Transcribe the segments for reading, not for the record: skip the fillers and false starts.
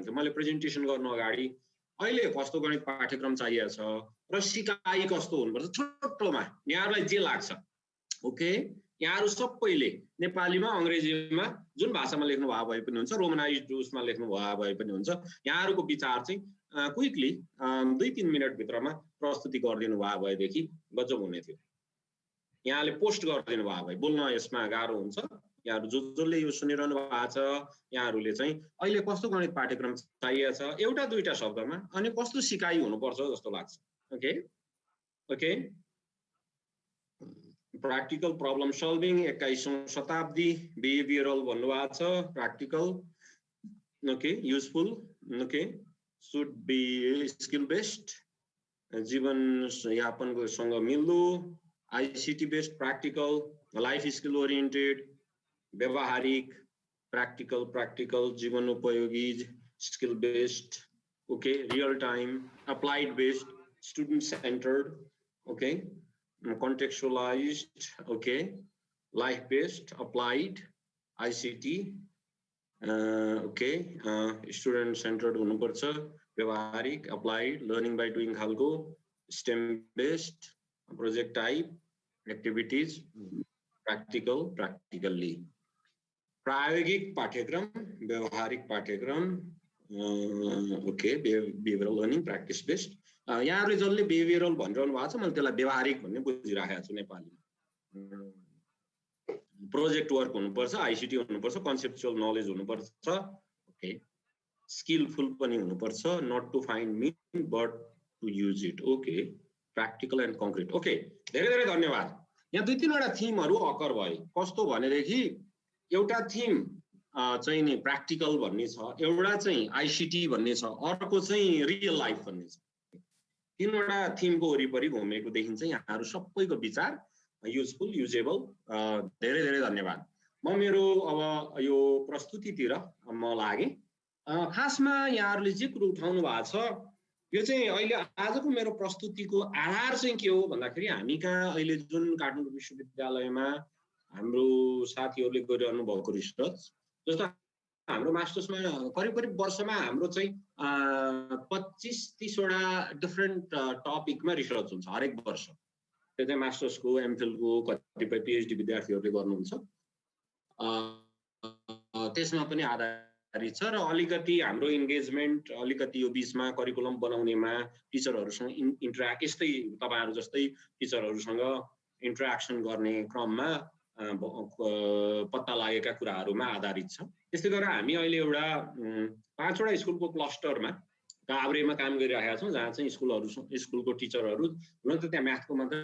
भन्नुहुन्थ्यो मैले प्रेजेन्टेसन गर्नु अगाडि अहिले कस्तो गणित पाठ्यक्रम चाहिएको छ र सिकाइ कस्तो हुनुपर्छ छोटोमा यहाँहरूलाई जे लाग्छ ओके यहाँहरू सबैले नेपालीमा अङ्ग्रेजीमा जुन भाषामा लेख्नु भए भए पनि हुन्छ रोमनाइज्ड उसमा लेख्नु भए भए पनि हुन्छ यहाँहरूको विचार चाहिँ क्विकली 2-3 मिनट भित्रमा प्रस्तुति गरिदिनु भए भएदेखि गजब हुने थियो यहाँले पोस्ट गरिदिनु भए भए बोल्न यसमा गाह्रो हुन्छ यहाँहरू जसले यो सुनिरहनु भएको छ यहाँहरूले चाहिँ अहिले कस्तो गणित पाठ्यक्रम चाहिएको छ एउटा दुईटा शब्दमा अनि कस्तो सिकाइ हुनुपर्छ जस्तो लाग्छ okay okay practical problem solving 21औं शताब्दी behavioral भन्नुभएको छ practical okay useful okay should be skill based जीवन यापनको सँग मिल्दो ICT based practical life skill oriented व्यवहारिक practical जीवन उपयोगी skill based okay real time applied based student centered okay contextualized okay life based applied ICT okay student centered हुनुपर्छ व्यवहारिक applied learning by doing खालको STEM based project type activities practically प्रायोगिक पाठ्यक्रम व्यवहारिक पाठ्यक्रम okay behavioral learning practice based यहाँहरुले जसले behavioural भनिरहनु भएको छ मैले त्यसलाई व्यवहारिक भन्ने बुझिराखेको छु नेपालीमा प्रोजेक्ट वर्क हुनुपर्छ आईसीटी हुनुपर्छ कन्सेप्चुअल नलेज हुनुपर्छ ओके स्किलफुल पनि हुनुपर्छ not to find mean but to use it okay practical and concrete okay धेरै धेरै धन्यवाद यहाँ 2-3 वटा थीमहरु अकर भए कस्तो भनेदेखि एउटा थीम चाहिँ नि प्र्याक्टिकल भन्ने छ एउटा चाहिँ आईसीटी भन्ने छ अर्को चाहिँ रियल लाइफ भन्ने छ तीनवटा थीमको वरिपरि घुमेको देखिन्छ यहाँहरु सबैको विचार युजफुल युजेबल धेरै धेरै धन्यवाद म मेरो अब यो प्रस्तुतितिर म लागे खासमा यहाँहरुले जे कुरा उठाउनु भएको छ यो चाहिँ अहिले आजको मेरो प्रस्तुतिको आधार चाहिँ के हो भन्दाखेरि हामी कहाँ अहिले जुन काठमाडौँ विश्वविद्यालयमा हाम्रो साथीहरुले गरिरहनु भएको रिसर्च जस्तो हाम्रो मास्टर्समा करिब वर्षमा हाम्रो चाहिँ 25-30 वटा डिफरेन्ट टपिकमा रिसर्च हुन्छ हरेक वर्ष त्यो चाहिँ मास्टर्सको एमफिलको कतिपय पीएचडी विद्यार्थीहरुले गर्नुहुन्छ त्यसमा पनि आधारित छ र अलिकति हाम्रो इन्गेजमेन्ट अलिकति यो बीचमा करिकुलम बनाउनेमा टिचरहरुसँग इन्टरेक्ट यस्तै तपाईहरु जस्तै टिचरहरुसँग इन्टरेक्सन गर्ने क्रममा पत्ता लागेका कुराहरुमा आधारित छ त्यस्तै गरेर हामी अहिले एउटा 5 वटा स्कुलको क्लस्टरमा काभ्रेमा काम गरिरहेका छौं जहाँ चाहिँ स्कुलको टिचरहरु हुन त त्यहाँ म्याथको मात्रै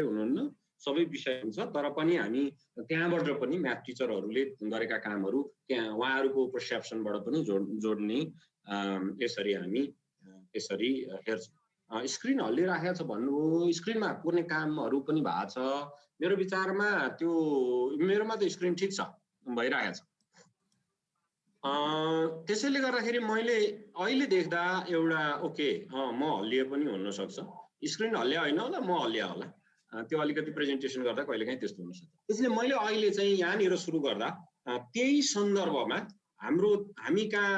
हुनुहुन्न सबै विषय हुन्छ तर पनि हामी त्यहाँबाट पनि म्याथ टिचरहरुले गरेका कामहरु त्यहाँ उहाँहरुको पर्सेप्सनबाट पनि जोड्ने यसरी हामी यसरी हेर्छौं स्क्रिन हल्लिराखेको छ भन्नुभयो स्क्रिनमा कुनै कामहरु पनि भएको छ मेरो विचारमा त्यो मेरोमा त स्क्रिन ठीक छ भइरहेको छ त्यसैले गर्दाखेरि मैले अहिले देख्दा एउटा ओके म हल्लिए पनि हुन सक्छ स्क्रिन हल्लिया हैन होला म हल्लिया होला त्यो अलिकति प्रेजेन्टेसन गर्दा कहिलेकाहीँ त्यस्तो हुन सक्छ त्यसैले मैले अहिले चाहिँ यहाँनिर सुरु गर्दा त्यही सन्दर्भमा हामी कहाँ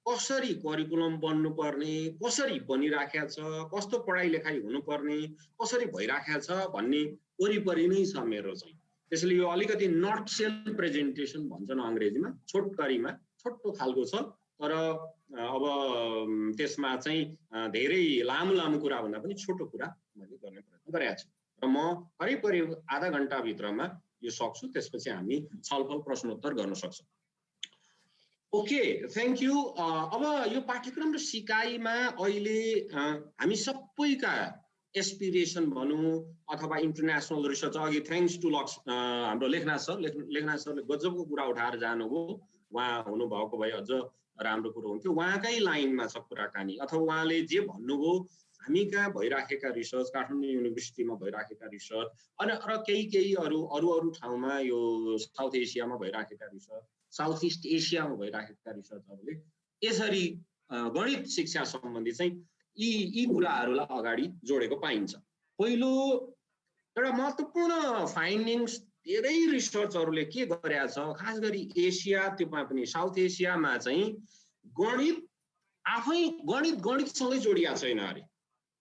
कसरी करिकुलम बन्नुपर्ने कसरी बनिराखेको छ कस्तो पढाइ लेखाइ हुनुपर्ने कसरी भइराखेको छ भन्ने वरिपरि नै छ मेरो चाहिँ त्यसैले यो अलिकति नट सेल प्रेजेन्टेसन भन्छन् अंग्रेजीमा छोटकरीमा छोटो खालको छ तर अब त्यसमा चाहिँ धेरै लामो कुरा भन्दा पनि छोटो कुरा मैले गर्ने प्रयत्न गरेको छु र म करिब आधा घण्टा भित्रमा यो सक्छु त्यसपछि हामी छलफल प्रश्नोत्तर गर्न सक्छौं ओके थ्यांक यू अब यो पाठ्यक्रम र सिकाइमा अहिले हामी सबैका एस्पिरेसन भनौं अथवा इन्टरनेशनल रिसर्च अघि थ्यांक्स टु हाम्रो लेखनाथ सरले गजबको कुरा उठाएर जानुभयो उहाँ हुनुभएको भए अझ राम्रो कुरो हुन्थ्यो उहाँकै लाइनमा छ कुराकानी अथवा उहाँले जे भन्नुभयो हामी कहाँ भइराखेका रिसर्च काठमाडौँ युनिभर्सिटीमा भइराखेका रिसर्च अनि र केही अरू ठाउँमा यो साउथ एसियामा भइराखेका रिसर्च साउथ ईस्ट एसियामा भइराखेका रिसर्चहरुले यसरी गणित शिक्षा सम्बन्धी चाहिँ यी कुराहरुलाई अगाडि जोडेको पाइन्छ पहिलो एउटा महत्त्वपूर्ण फाइन्डिङ्स धेरै रिसर्चहरूले के गरेका छ, खास गरी एसिया, त्योमा पनि साउथ एसियामा चाहिँ गणित आफै गणितसँगै जोडिएको छैन अरे।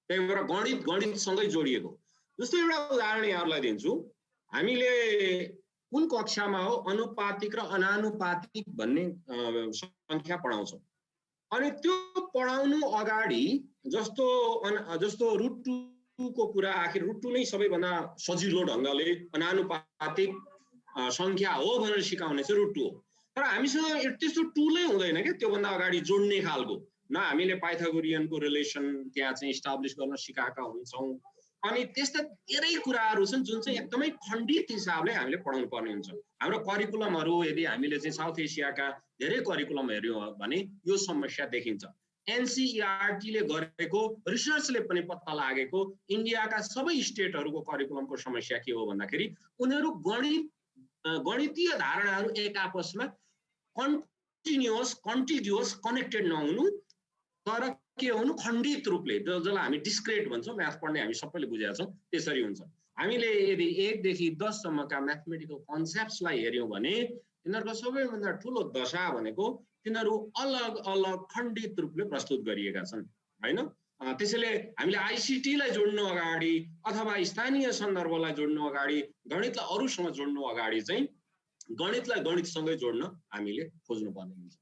त्यही भएर गणितसँगै जोडिएको। जस्तै एउटा उदाहरण यहाँहरूलाई दिन्छु। हामीले कुन कक्षामा हो अनुपातिक र अनानुपातिक भन्ने संख्या पढाउँछौँ। अनि त्यो पढाउनु अगाडि जस्तो √2 को कुरा, आखिर √2 नै सबैभन्दा सजिलो ढङ्गले अनानुपातिक संख्या हो भनेर सिकाउने चाहिँ √2 हो। तर हामीसँग त्यस्तो टुलै हुँदैन क्या त्योभन्दा अगाडि जोड्ने खालको। न हामीले पाइथागोरियनको रिलेसन त्यहाँ चाहिँ इस्टाब्लिस गर्न सिकाएका हुन्छौँ। अनि त्यस्ता धेरै कुराहरू छन् जुन चाहिँ एकदमै खण्डित हिसाबले हामीले पढाउनु पर्ने हुन्छ। हाम्रो करिकुलमहरू यदि हामीले चाहिँ साउथ एसियाका धेरै करिकुलम हेर्यौँ भने यो समस्या देखिन्छ। एनसीईआरटीले गरेको रिसर्चले पनि पत्ता लागेको इन्डियाका सबै स्टेटहरूको करिकुलमको समस्या के हो भन्दाखेरि उनीहरू गणितीय धारणाहरू एक आपसमा कन्टिन्युअस कनेक्टेड नहुनु, तर के हुनु खण्डित रूपले, जसलाई हामी डिस्क्रेट भन्छौँ, म्याथ पढ्ने हामी सबैले बुझेका छौँ त्यसरी हुन्छ। हामीले यदि 1 देखि 10 सम्मका म्याथमेटिकल कन्सेप्ट्सलाई हेर्यौँ भने तिनीहरूको सबैभन्दा ठुलो दशा भनेको तिनीहरू अलग अलग खण्डित रूपले प्रस्तुत गरिएका छन् हैन। त्यसैले हामीले आईसीटीलाई जोड्नु अगाडि अथवा स्थानीय सन्दर्भलाई जोड्नु अगाडि, गणितलाई अरूसँग जोड्नु अगाडि चाहिँ गणितलाई गणितसँगै जोड्न हामीले खोज्नुपर्ने हुन्छ।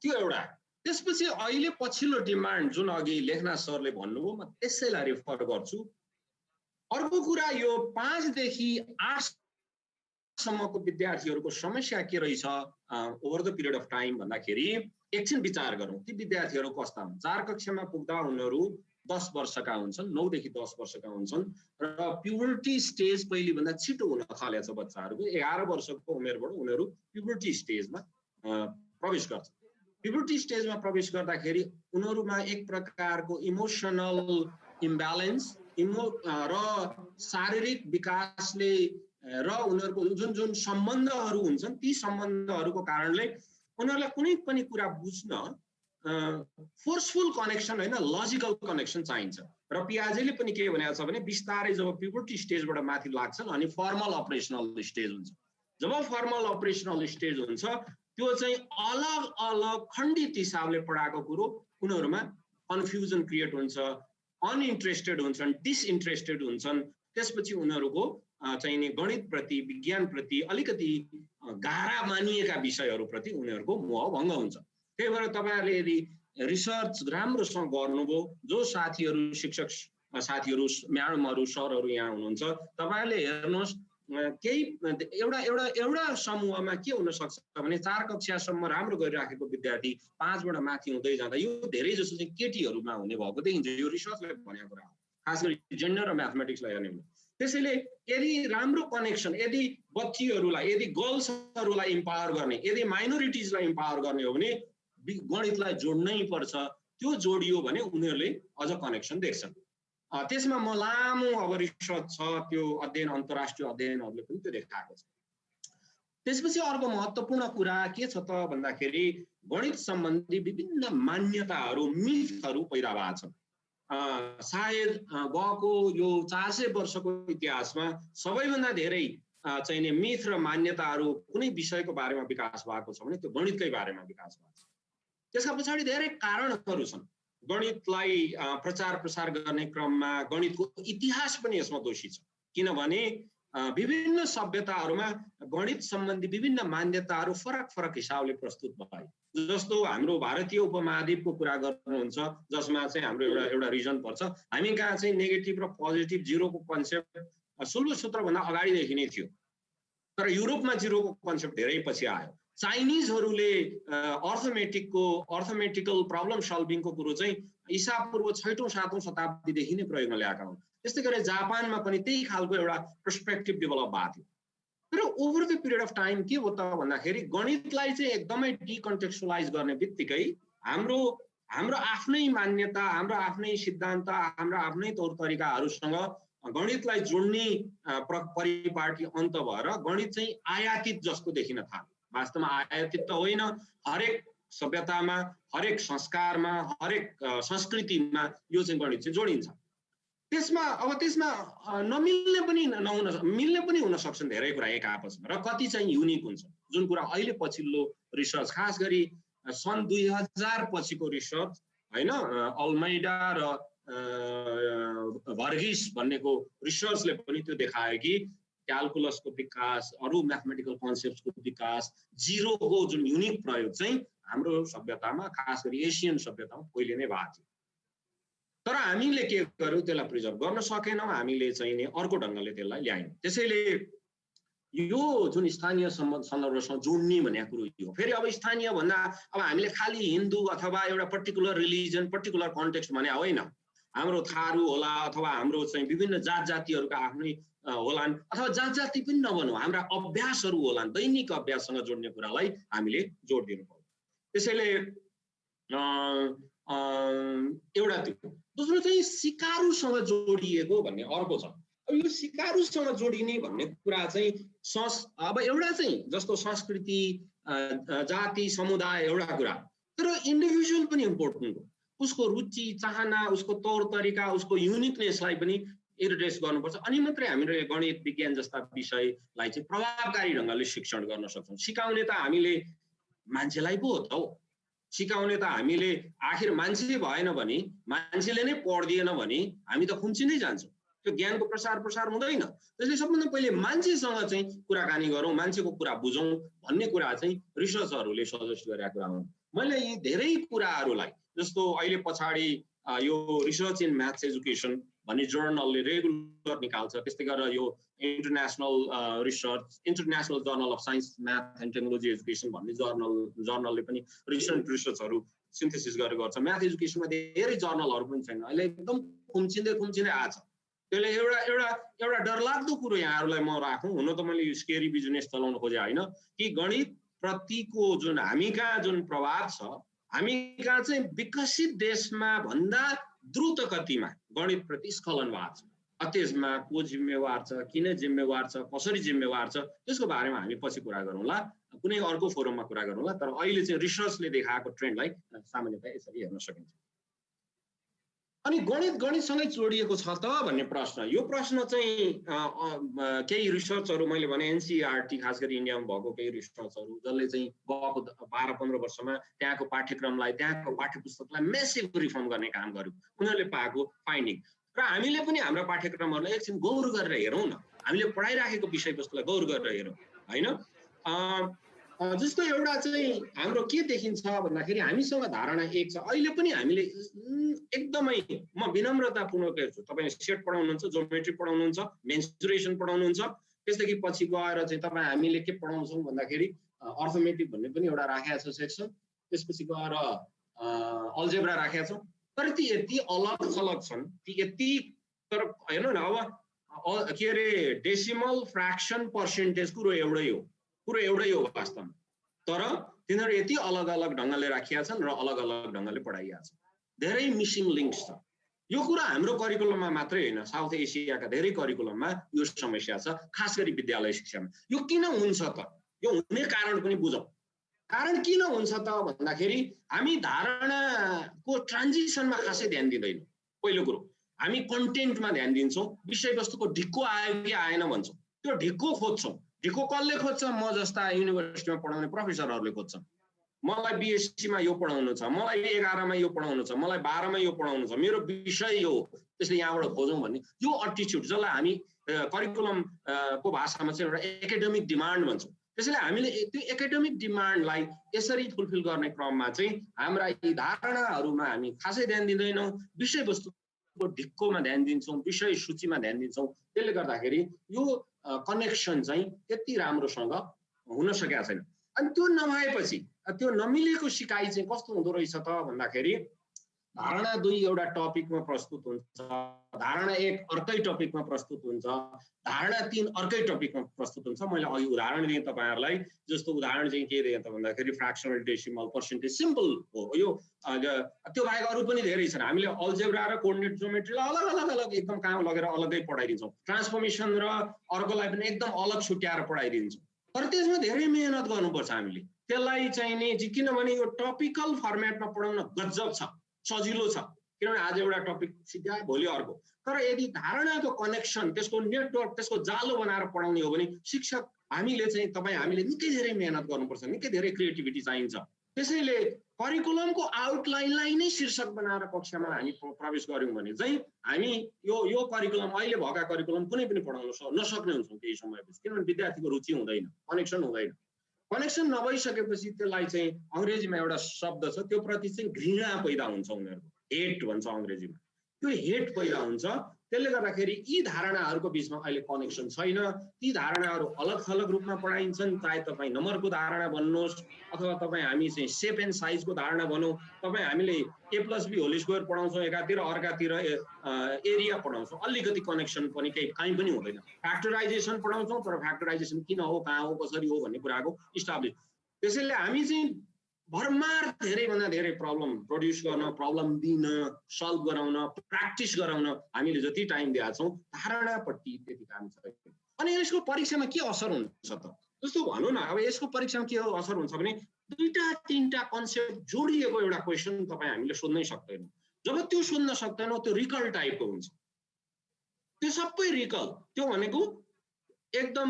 त्यो एउटा। त्यसपछि अहिले पछिल्लो डिमान्ड जुन अघि लेखनाथ सरले भन्नुभयो, म त्यसैलाई रेफर गर्छु। अर्को कुरा यो 5 देखि 8 सम्मको विद्यार्थीहरूको समस्या के रहेछ over the period of time भन्दाखेरि एकछिन विचार गरौँ। ती विद्यार्थीहरू कस्ता हुन्? 4 कक्षामा पुग्दा उनीहरू 10 वर्षका हुन्छन्, 9 देखि 10 वर्षका हुन्छन् र प्युबर्टी स्टेज पहिले भन्दा छिटो हुन थालेछ बच्चाहरूको। 11 वर्षको उमेरबाट उनीहरू प्युबर्टी स्टेजमा प्रवेश गर्छन्। प्युबर्टी स्टेजमा प्रवेश गर्दाखेरि उनीहरूमा एक प्रकारको इमोसनल इम्ब्यालेन्स र शारीरिक विकासले र उनीहरूको जुन सम्बन्धहरू हुन्छन् ती सम्बन्धहरूको कारणले उनीहरूलाई कुनै पनि कुरा बुझ्न फोर्सफुल कनेक्सन होइन, लजिकल कनेक्सन चाहिन्छ। र पियाजेले पनि के भनेको छ भने बिस्तारै जब प्युबर्टी स्टेजबाट माथि लाग्छन् अनि फर्मल अपरेसनल स्टेज हुन्छ। जब फर्मल अपरेसनल स्टेज हुन्छ त्यो चाहिँ अलग अलग खण्डित हिसाबले पढाएको कुरो उनीहरूमा कन्फ्युजन क्रिएट हुन्छ, अनइन्ट्रेस्टेड हुन्छन्, डिसइन्ट्रेस्टेड हुन्छन्। त्यसपछि उनीहरूको चाहिँ नि गणितप्रति, विज्ञानप्रति अलिकति गाह्रा मानिएका विषयहरूप्रति उनीहरूको मोह भङ्ग हुन्छ। त्यही भएर तपाईँहरूले यदि रिसर्च राम्रोसँग गर्नुभयो, जो साथीहरू शिक्षक साथीहरू, म्याडमहरू, सरहरू यहाँ हुनुहुन्छ, तपाईँहरूले हेर्नुहोस् एउटा समूहमा के हुन सक्छ भने 4 कक्षासम्म राम्रो गरिराखेको विद्यार्थी 5 बाट माथि हुँदै जाँदा यो धेरै जसो चाहिँ केटीहरूमा हुने भएको देखिन्छ। यो रिसर्चले भनेको कुरा हो, खास गरी जेन्डर र म्याथमेटिक्सलाई हेर्ने हो। त्यसैले यदि राम्रो कनेक्सन, यदि बच्चीहरूलाई, यदि गर्ल्सहरूलाई इम्पावर गर्ने, यदि माइनोरिटिजलाई इम्पावर गर्ने हो भने गणितलाई जोड्नै पर्छ। त्यो जोडियो भने उनीहरूले अझ कनेक्सन देख्छन्। त्यसमा म लामो अब रिसर्च छ, त्यो अध्ययन अन्तर्राष्ट्रिय अध्ययनहरूले पनि त्यो देखाएको छ। त्यसपछि अर्को महत्त्वपूर्ण कुरा के छ त भन्दाखेरि गणित सम्बन्धी विभिन्न मान्यताहरू, मिथहरू पैदा भएको छन्। सायद गएको यो 400 वर्षको इतिहासमा सबैभन्दा धेरै चाहिँ नि मिथ र मान्यताहरू कुनै विषयको बारेमा विकास भएको छ भने त्यो गणितकै बारेमा विकास भएको छ। त्यसका पछाडि धेरै कारणहरू छन्। गणितलाई प्रचार प्रसार गर्ने क्रममा गणितको इतिहास पनि यसमा दोषी छ, किनभने विभिन्न सभ्यताहरूमा गणित सम्बन्धी विभिन्न मान्यताहरू फरक फरक हिसाबले प्रस्तुत भए। जस्तो हाम्रो भारतीय उपमहाद्वीपको कुरा गर्नुहुन्छ, जसमा चाहिँ हाम्रो एउटा रिजन पर्छ। हामी कहाँ चाहिँ नेगेटिभ र पोजिटिभ जिरोको कन्सेप्ट सोलर सूत्रभन्दा अगाडिदेखि नै थियो, तर युरोपमा जिरोको कन्सेप्ट धेरै पछि आयो। चाइनिजहरूले अर्थमेटिकल प्रब्लम सल्भिङको कुरो चाहिँ ईसापूर्व 6औं 7औं शताब्दीदेखि नै प्रयोगमा ल्याएका हुन्। त्यस्तै गरी जापानमा पनि त्यही खालको एउटा पर्सपेक्टिभ डेभलप भएको थियो। तर over the period of time के हो त भन्दाखेरि गणितलाई चाहिँ एकदमै डिकन्टेक्चुअलाइज गर्ने बित्तिकै हाम्रो आफ्नै मान्यता, हाम्रो आफ्नै सिद्धान्त, हाम्रो आफ्नै तौर तरिकाहरूसँग गणितलाई जोड्ने परिपाटी अन्त भएर गणित चाहिँ आयातित जस्तो देखिन थाल्यो। वास्तवमा आयातित त होइन, हरेक सभ्यतामा, हरेक संस्कारमा, हरेक संस्कृतिमा यो चाहिँ गणित चाहिँ जोडिन्छ। त्यसमा नमिल्ने पनि मिल्ने पनि हुन सक्छन् धेरै कुरा एक आपसमा, र कति चाहिँ युनिक हुन्छ। जुन कुरा अहिले पछिल्लो रिसर्च, खास गरी सन् 2000 पछिको रिसर्च हैन, अल्मेडा र भर्गिस भन्नेको रिसर्चले पनि त्यो देखायो कि क्यालकुलसको विकास, अरू म्याथमेटिकल कन्सेप्टको विकास, जिरोको जुन युनिक प्रयोग चाहिँ हाम्रो सभ्यतामा, खास गरी एसियन सभ्यतामा पहिले नै भएको थियो। तर हामीले के गर्यौं, त्यसलाई प्रिजर्भ गर्न सकेनौं, हामीले चाहिँ नि अर्को ढंगले त्यसलाई ल्यायौं। त्यसैले यो जुन स्थानीय सन्दर्भसँग जोड्ने भन्ने कुरो यो। फेरि अब स्थानीय भन्दा अब हामीले खाली हिन्दू अथवा एउटा पर्टिकुलर रिलिजन, पर्टिकुलर कन्टेक्स्ट भने होइन। हाम्रो थारू होला अथवा हाम्रो चाहिँ विभिन्न जात जातिहरुका आफ्नै होलान्, अथवा जात जाति पनि नभनौं, हाम्रा अभ्यासहरु होलान्, दैनिक अभ्याससँग जोड्ने कुरालाई हामीले जोड दिनु पर्यो। त्यसैले एउटा त्यो। दोस्रो चाहिँ सिकारुसँग जोडिएको भन्ने अर्को छ। अब यो सिकारुसँग जोडिने भन्ने कुरा चाहिँ अब एउटा चाहिँ जस्तो संस्कृति, जाति, समुदाय एउटा कुरा, तर इन्डिभिजुअल पनि इम्पोर्टेन्ट हो। उसको रुचि, चाहना, उसको तौर तरिका, उसको युनिकनेसलाई पनि एड्रेस गर्नुपर्छ। अनि मात्रै हामीले गणित, विज्ञान जस्ता विषयलाई चाहिँ प्रभावकारी ढंगले शिक्षण गर्न सक्छौं। सिकाउने त हामीले मान्छेलाई पो हो त हो। सिकाउने त हामीले आखिर मान्छे भएन भने, मान्छेले नै पढ्दिएन भने हामी त खुम्चिँदै जान्छौँ। त्यो ज्ञानको प्रसार हुँदैन। त्यसले सबभन्दा पहिले मान्छेसँग चाहिँ कुराकानी गरौँ, मान्छेको कुरा बुझौँ भन्ने कुरा चाहिँ रिसर्चरहरूले सजेस्ट गरेका कुरा हुन्। मैले यी धेरै कुराहरूलाई, जस्तो अहिले पछाडि यो रिसर्च इन म्याथ्स एजुकेसन भन्ने जर्नलले रेगुलर निकाल्छ, त्यस्तै गरेर यो international research, international journal of science, math and technology education भन्ने जर्नलले पनि रिसेन्ट रिसर्चहरू सिन्थेसिस गरेर गर्छ। म्याथ एजुकेसनमा धेरै जर्नलहरू पनि छैन, अहिले एकदम खुम्चिँदै आछ। त्यसले एउटा डरलाग्दो कुरो यहाँहरूलाई म राखौँ। हुन त मैले स्केरी बिजनेस चलाउन खोजे होइन, कि गणित प्रतिको जुन हामी कहाँ जुन प्रभाव छ, हामी कहाँ चाहिँ विकसित देशमा भन्दा द्रुत गतिमा गणित प्रति स्खलन भएको छ। त्यसमा को जिम्मेवार छ, किन जिम्मेवार छ, कसरी जिम्मेवार छ, त्यसको बारेमा हामी पछि कुरा गरौँला, कुनै अर्को फोरममा कुरा गरौँला। तर अहिले चाहिँ रिसर्चले देखाएको ट्रेन्डलाई सामान्यतया यसरी हेर्न सकिन्छ। अनि गणितसँगै जोडिएको छ त भन्ने प्रश्न, यो प्रश्न चाहिँ केही रिसर्चहरू, मैले भने एनसीईआरटी, खास गरी इन्डियामा भएको केही रिसर्चहरू जसले चाहिँ गएको 12-15 वर्षमा त्यहाँको पाठ्यक्रमलाई, त्यहाँको पाठ्यपुस्तकलाई मेसिभ रिफर्म गर्ने काम गर्यो, उनीहरूले पाएको फाइन्डिङ। र हामीले पनि हाम्रो पाठ्यक्रमहरूलाई एकछिन गौर गरेर हेरौँ न, हामीले पढाइराखेको विषयवस्तुलाई गौर गरेर हेरौँ होइन। जस्तो एउटा चाहिँ हाम्रो के देखिन्छ भन्दाखेरि हामीसँग धारणा एक छ। अहिले पनि हामीले एकदमै, म विनम्रतापूर्वक हेर्छु, तपाईले सेट पढाउनुहुन्छ, ज्योमेट्री पढाउनुहुन्छ, मेन्सुरेसन पढाउनुहुन्छ, त्यसदेखि पछि गएर चाहिँ तपाईँ हामीले के पढाउँछौँ भन्दाखेरि अर्थमेटिक भन्ने पनि एउटा राखेका छ सेक्सन, त्यसपछि गएर अल्जेब्रा राखेका छौँ। तर ती यति अलग थलग छन्, ती यति, तर हेर्नु न अब के अरे डेसिमल, फ्र्याक्सन, पर्सेन्टेज कुरो एउटै हो वास्तवमा, तर तिनीहरू यति अलग अलग ढंगले राखिया छन् र अलग अलग ढंगले पढाइया छन्। धेरै मिसिङ लिङ्क्स छ। यो कुरा हाम्रो करिकुलममा मात्रै होइन, साउथ एसियाका धेरै करिकुलममा यो समस्या छ, खास गरी विद्यालय शिक्षामा। यो किन हुन्छ त? यो हुने कारण पनि बुझौँ। कारण किन हुन्छ त भन्दाखेरि हामी धारणाको ट्रान्जिसनमा खासै ध्यान दिँदैनौँ। पहिलो कुरो, हामी कन्टेन्टमा ध्यान दिन्छौँ, विषयवस्तुको ढिक्को आयो कि आएन भन्छौँ, त्यो ढिक्को खोज्छौँ। ढिक्को कसले खोज्छ? म जस्ता युनिभर्सिटीमा पढाउने प्रोफेसरहरूले खोज्छन्। मलाई बीएससीमा यो पढाउनु छ, मलाई 11 मा यो पढाउनु छ, मलाई 12 मा यो पढाउनु छ, मेरो विषय यो, त्यसले यहाँबाट खोजौँ भन्ने यो अटिट्युड, जसलाई हामी करिकुलम को भाषामा चाहिँ एउटा एकाडेमिक डिमान्ड भन्छौँ। त्यसैले हामीले त्यो एकाडेमिक डिमान्डलाई यसरी फुलफिल गर्ने क्रममा चाहिँ हाम्रा यी धारणाहरूमा हामी खासै ध्यान दिँदैनौँ, विषयवस्तुको ढिक्कोमा ध्यान दिन्छौँ, विषय सूचीमा ध्यान दिन्छौँ। त्यसले गर्दाखेरि यो कनेक्सन चाहिँ त्यति राम्रोसँग हुन सकेको छैन। अनि त्यो नभएपछि, त्यो नमिलेको सिकाइ चाहिँ कस्तो हुँदो रहेछ त भन्दाखेरि, धारणा 2 एउटा टपिकमा प्रस्तुत हुन्छ, धारणा 1 अर्कै टपिकमा प्रस्तुत हुन्छ, धारणा 3 अर्कै टपिकमा प्रस्तुत हुन्छ। मैले अघि उदाहरण दिएँ तपाईहरुलाई, जस्तो उदाहरण चाहिँ के दिएँ त भन्दाखेरि फ्र्याक्सनल, डेसिमल, पर्सेन्टेज, सिम्पल हो यो। त्यो बाहेक अरू पनि धेरै छन्। हामीले अल्जेब्रा र कोर्डिनेट ज्योमेट्रीलाई अलग एकदम कहाँ लगेर अलग्गै पढाइदिन्छौँ, ट्रान्सफर्मेसन र अर्कोलाई पनि एकदम अलग छुट्याएर पढाइदिन्छौँ। तर त्यसमा धेरै मेहनत गर्नुपर्छ हामीले, त्यसलाई चाहिँ नि, किनभने यो टपिकल फर्मेटमा पढाउन गजब छ, सजिलो छ। किनभने आज एउटा टपिक सिकाए भोलि अर्को। तर यदि धारणाको कनेक्सन, त्यसको नेटवर्क, त्यसको जालो बनाएर पढाउने हो भने शिक्षक हामीले हामीले निकै धेरै मेहनत गर्नुपर्छ, निकै धेरै क्रिएटिभिटी चाहिन्छ। त्यसैले करिकुलमको आउटलाइनलाई नै शीर्षक बनाएर कक्षामा हामी प्रवेश गर्यौं भने चाहिँ हामी यो करिकुलम, अहिले भएका करिकुलम कुनै पनि पढाउन नसक्ने हुन्छौँ केही समयपछि, किनभने विद्यार्थीको रुचि हुँदैन, कनेक्सन हुँदैन। कनेक्सन नभइसकेपछि त्यसलाई चाहिँ अङ्ग्रेजीमा एउटा शब्द छ, त्यो प्रति चाहिँ घृणा पैदा हुन्छ, उनीहरूको हेट भन्छ अङ्ग्रेजीमा। त्यो हेट पैदा हुन्छ। त्यसले गर्दाखेरि यी धारणाहरूको बिचमा अहिले कनेक्सन छैन। ती धारणाहरू अलग थलग रूपमा पढाइन्छन्, चाहे तपाईँ नम्बरको धारणा भन्नुहोस् अथवा तपाईँ हामी चाहिँ सेप एन्ड साइजको धारणा भनौँ, तपाईँ हामीले A+B होल स्क्वायर पढाउँछौँ एकातिर, अर्कातिर एरिया पढाउँछौँ, अलिकति कनेक्सन पनि कहीँ पनि हुँदैन। फ्याक्टराइजेसन पढाउँछौँ, तर फ्याक्टराइजेसन किन हो, कहाँ हो, कसरी हो भन्ने कुराको इस्टाब्लिस। त्यसैले हामी चाहिँ भरमार धेरैभन्दा धेरै प्रब्लम प्रड्युस गर्न, प्रब्लम दिन, सल्भ गराउन, प्र्याक्टिस गराउन हामीले जति टाइम दिएका छौँ धारणापट्टि त्यति काम छैन। अनि यसको परीक्षामा के असर हुन्छ त? जस्तो भनौँ न, अब यसको परीक्षामा के असर हुन्छ भने 2-3टा कन्सेप्ट जोडिएको एउटा क्वेसन तपाईँ हामीले सोध्नै सक्दैनौँ। जब त्यो सोध्न सक्दैनौँ त्यो रिकल टाइपको हुन्छ। त्यो सबै रिकल, त्यो भनेको एकदम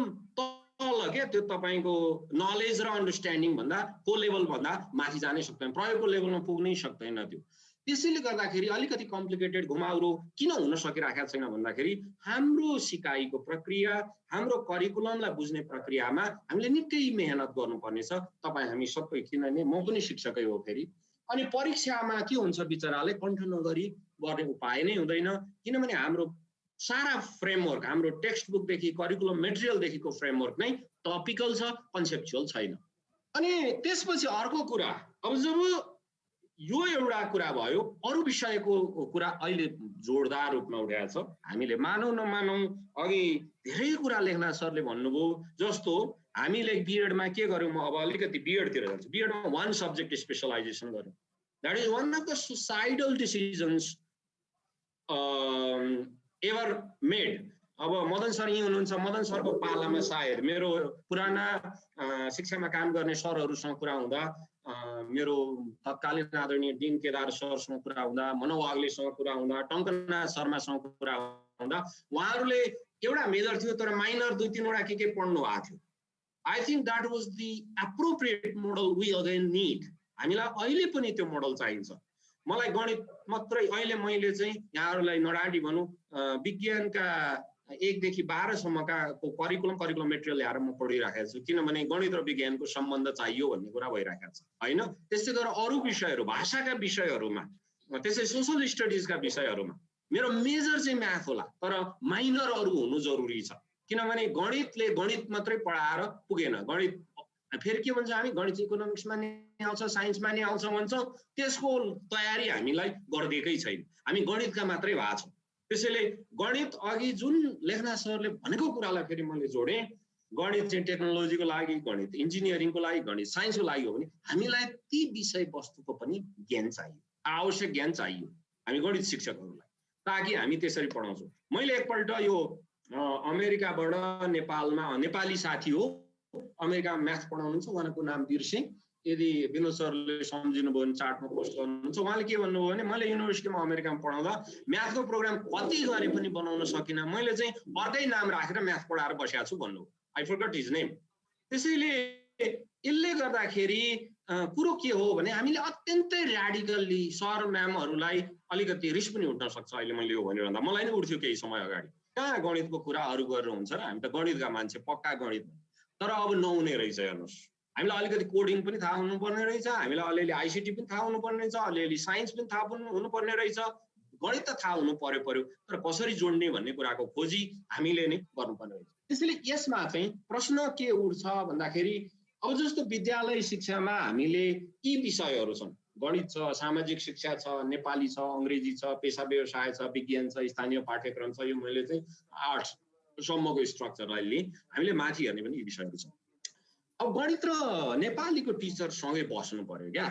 क्या, त्यो तपाईँको नलेज र अन्डरस्ट्यान्डिङ भन्दा को लेभल भन्दा माथि जानै सक्दैन, प्रयोगको लेभलमा पुग्नै सक्दैन त्यो। त्यसैले गर्दाखेरि अलिकति कम्प्लिकेटेड, घुमाउरो किन हुन सकिरहेको छैन भन्दाखेरि हाम्रो सिकाइको प्रक्रिया, हाम्रो करिकुलमलाई बुझ्ने प्रक्रियामा हामीले निकै मेहनत गर्नुपर्नेछ, तपाईँ हामी सबै। किनभने म पनि शिक्षकै हो फेरि। अनि परीक्षामा के हुन्छ, बिचराले कण्ठ नगरी गर्ने उपाय नै हुँदैन, किनभने हाम्रो सारा फ्रेमवर्क, हाम्रो टेक्स्ट बुकदेखि करिकुलम मेटेरियलदेखिको फ्रेमवर्क नै टपिकल छ, कन्सेप्चुअल छैन। अनि त्यसपछि अर्को कुरा, अब जब यो एउटा कुरा भयो, अरू विषयको कुरा अहिले जोडदार रूपमा उठाएको छ। हामीले मानौँ नमानौँ अघि धेरै कुरा लेखनाथ सरले भन्नुभयो, जस्तो हामीले बिएडमा के गर्यौँ, म अब अलिकति बिएडतिर जान्छु। बिएडमा 1 सब्जेक्ट स्पेसलाइजेसन गर्यौँ। That is one of the suicidal decisions ever made. अब मदन सर यहीँ हुनुहुन्छ, मदन सरको पालामा सायद मेरो पुराना शिक्षामा काम गर्ने सरहरूसँग कुरा हुँदा, मेरो तत्कालीन आदरणीय डिन केदार सरसँग कुरा हुँदा, मनोज वाग्लेसँग कुरा हुँदा, टङ्कनाथ शर्मासँग कुरा हुँदा उहाँहरूले एउटा मेजर थियो तर माइनर 2-3वटा के पढ्नु भएको थियो। I think that was the appropriate model we again need. हामीलाई अहिले पनि त्यो मोडल चाहिन्छ। मलाई गणित मात्रै, अहिले मैले चाहिँ यहाँहरूलाई नडाडी भनौँ, विज्ञानका 1देखि 12सम्मका करिकुलम मेटेरियल ल्याएर म पढिराखेको छु, किनभने गणित र विज्ञानको सम्बन्ध चाहियो भन्ने कुरा भइराखेको छ होइन। त्यस्तै गरेर अरू विषयहरू, भाषाका विषयहरूमा, त्यसै सोसल स्टडिजका विषयहरूमा मेरो मेजर चाहिँ म्याथ होला, तर माइनरहरू हुनु जरुरी छ। किनभने गणितले गणित मात्रै पढाएर पुगेन। गणित फेरि के भन्छ, हामी गणित इकोनोमिक्समा नि आउँछ, साइन्समा नि आउँछ भन्छौँ, त्यसको तयारी हामीलाई गरिदिएकै छैन। हामी गणितका मात्रै भएको छौँ। त्यसैले गणित अघि जुन लेखनाथ सरले भनेको कुरालाई फेरि मैले जोडेँ, गणित चाहिँ टेक्नोलोजीको लागि, गणित इन्जिनियरिङको लागि, गणित साइन्सको लागि हो भने हामीलाई ती विषयवस्तुको पनि ज्ञान चाहियो, आवश्यक ज्ञान चाहियो हामी गणित शिक्षकहरूलाई, ताकि हामी त्यसरी पढाउँछौँ। मैले एकपल्ट यो अमेरिकाबाट नेपालमा, नेपाली साथी हो, अमेरिकामा म्याथ पढाउनुहुन्छ, उहाँको नाम बिर्सेँ, यदि विनोद सरले सम्झिनुभयो भने चार्टमा पोस्ट गर्नुहुन्छ। उहाँले के भन्नुभयो भने, मैले युनिभर्सिटीमा अमेरिकामा पढाउँदा म्याथको प्रोग्राम कति गरे पनि बनाउन सकिनँ, मैले चाहिँ अर्कै नाम राखेर म्याथ पढाएर बसेको छु भन्नुभयो। I फरगट his name. त्यसैले यसले गर्दाखेरि कुरो के हो भने हामीले अत्यन्तै र्याडिकल्ली सर म्यामहरूलाई अलिकति रिस पनि उठ्न सक्छ। अहिले मैले यो भनिरहँदा मलाई नै उठ्थ्यो केही समय अगाडि, कहाँ गणितको कुरा अरू गरेर हुन्छ र, हामी त गणितका मान्छे, पक्का गणित। तर अब नहुने रहेछ, हेर्नुहोस्, हामीलाई अलिकति कोडिङ पनि थाहा हुनुपर्ने रहेछ, हामीलाई अलिअलि आइसिटी पनि थाहा हुनुपर्ने रहेछ, अलिअलि साइन्स पनि थाहा हुनुपर्ने रहेछ, गणित त थाहा हुनु पर्यो, तर कसरी जोड्ने भन्ने कुराको खोजी हामीले नै गर्नुपर्ने रहेछ। त्यसैले यसमा चाहिँ प्रश्न के उठ्छ भन्दाखेरि, अब जस्तो विद्यालय शिक्षामा हामीले यी विषयहरू छन्, गणित छ, सामाजिक शिक्षा छ, नेपाली छ, अङ्ग्रेजी छ, पेसा व्यवसाय छ, विज्ञान छ, स्थानीय पाठ्यक्रम छ, यो मैले चाहिँ 8सम्मको स्ट्रक्चरलाई लिएँ। हामीले माथि हेर्ने पनि यी विषयहरू छन्। अब गणित र नेपालीको टिचर सँगै बस्नु पर्यो क्या,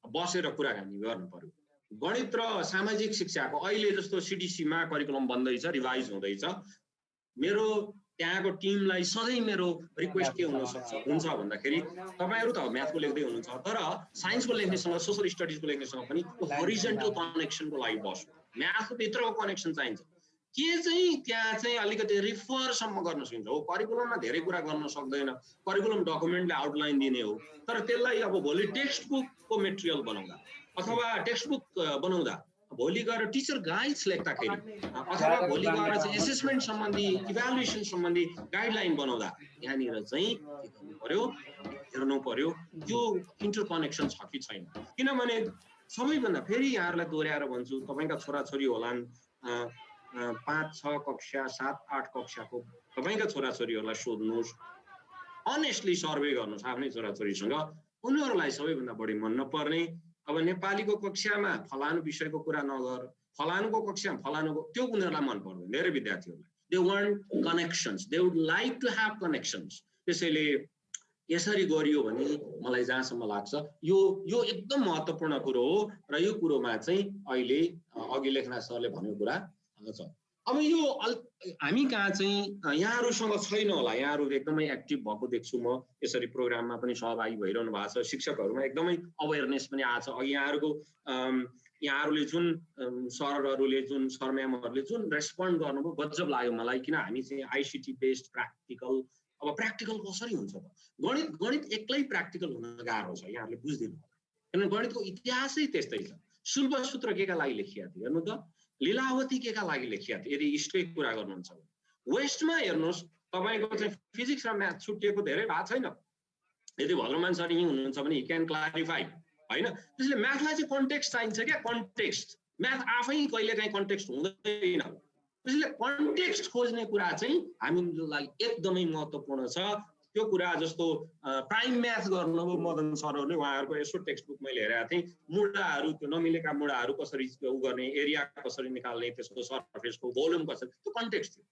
बसेर कुराकानी गर्नु पर्यो। गणित र सामाजिक शिक्षाको अहिले जस्तो सिडिसीमा करिकुलम बन्दैछ, रिभाइज हुँदैछ। मेरो त्यहाँको टिमलाई सधैँ मेरो रिक्वेस्ट के हुन्छ भन्दाखेरि तपाईहरु त म्याथको लेख्दै हुनुहुन्छ तर साइन्सको लेख्नेसँग सोशल स्टडिजको लेख्नेसँग पनि हरिजन्टल कनेक्सनको लागि बस्नु म्याथको भित्रको कनेक्सन चाहिन्छ के चाहिँ त्यहाँ चाहिँ अलिकति रिफरसम्म गर्न सकिन्छ हो करिकुलममा धेरै कुरा गर्न सक्दैन करिकुलम डकुमेन्टले आउटलाइन दिने हो तर त्यसलाई अब भोलि टेक्स्ट बुकको मेटेरियल बनाउँदा अथवा टेक्स्ट बुक बनाउँदा भोलि गएर टिचर गाइड्स लेख्दाखेरि अथवा भोलि गएर चाहिँ एसेसमेन्ट सम्बन्धी इभ्यालुएसन सम्बन्धी गाइडलाइन बनाउँदा यहाँनिर चाहिँ के गर्नु पर्यो हेर्नु पर्यो त्यो इन्टरकनेक्सन छ कि छैन किनभने सबैभन्दा फेरि यहाँहरूलाई दोहोऱ्याएर भन्छु तपाईँका छोराछोरी होलान् 5-6 कक्षा 7-8 कक्षाको तपाईँका छोराछोरीहरूलाई सोध्नुहोस् अनेस्टली सर्वे गर्नुहोस् आफ्नै छोराछोरीसँग उनीहरूलाई सबैभन्दा बढी मन नपर्ने अब नेपालीको कक्षामा फलानु विषयको कुरा नगर फलानुको कक्षामा फलानुको त्यो उनीहरूलाई मन पर्दैन धेरै विद्यार्थीहरूलाई they want connections they would like to have connections त्यसैले यसरी गरियो भने मलाई जहाँसम्म लाग्छ यो एकदम महत्त्वपूर्ण कुरो हो र यो कुरोमा चाहिँ अहिले अघि लेखनाथ सरले भनेको कुरा छ अब यो हामी कहाँ चाहिँ यहाँहरूसँग छैन होला यहाँहरू एकदमै एक्टिभ भएको देख्छु म यसरी प्रोग्राममा पनि सहभागी भइरहनु भएको छ शिक्षकहरूमा एकदमै अवेरनेस पनि आछ अघि यहाँहरूले जुन सरहरूले जुन सरम्यामहरूले जुन रेस्पोन्ड गर्नुभयो गजब लाग्यो मलाई किन हामी चाहिँ आइसिटी बेस्ड प्र्याक्टिकल अब प्र्याक्टिकल कसरी हुन्छ त गणित एक्लै प्र्याक्टिकल हुन गाह्रो छ यहाँहरूले बुझ्दिनु किनभने गणितको इतिहासै त्यस्तै छ शुल्ब सूत्र केका लागि लेखिया थियो हेर्नु त लीलावती केका लागि लेखिया थियो यदि इस्टकै कुरा गर्नुहुन्छ भने वेस्टमा हेर्नुहोस् तपाईँको चाहिँ फिजिक्स र म्याथ छुट्टिएको धेरै भएको छैन यदि भद्रमान सर यहीँ हुनुहुन्छ भने हि क्यान क्लारिफाई होइन त्यसले म्याथलाई चाहिँ कन्टेक्स्ट चाहिन्छ क्या कन्टेक्स्ट म्याथ आफै कहिलेकाहीँ कन्टेक्स्ट हुँदैन त्यसले कन्टेक्स्ट खोज्ने कुरा चाहिँ हाम्रो लागि एकदमै महत्त्वपूर्ण छ त्यो कुरा जस्तो प्राइम म्याथ गर्नुभयो मदन सरहरूले उहाँहरूको यसो टेक्स्ट बुक मैले हेरेको थिएँ मुडाहरू त्यो नमिलेका मुडाहरू कसरी उ गर्ने एरिया कसरी निकाल्ने त्यसको सर्फेसको भोल्युम कसरी त्यो कन्टेक्स्ट थियो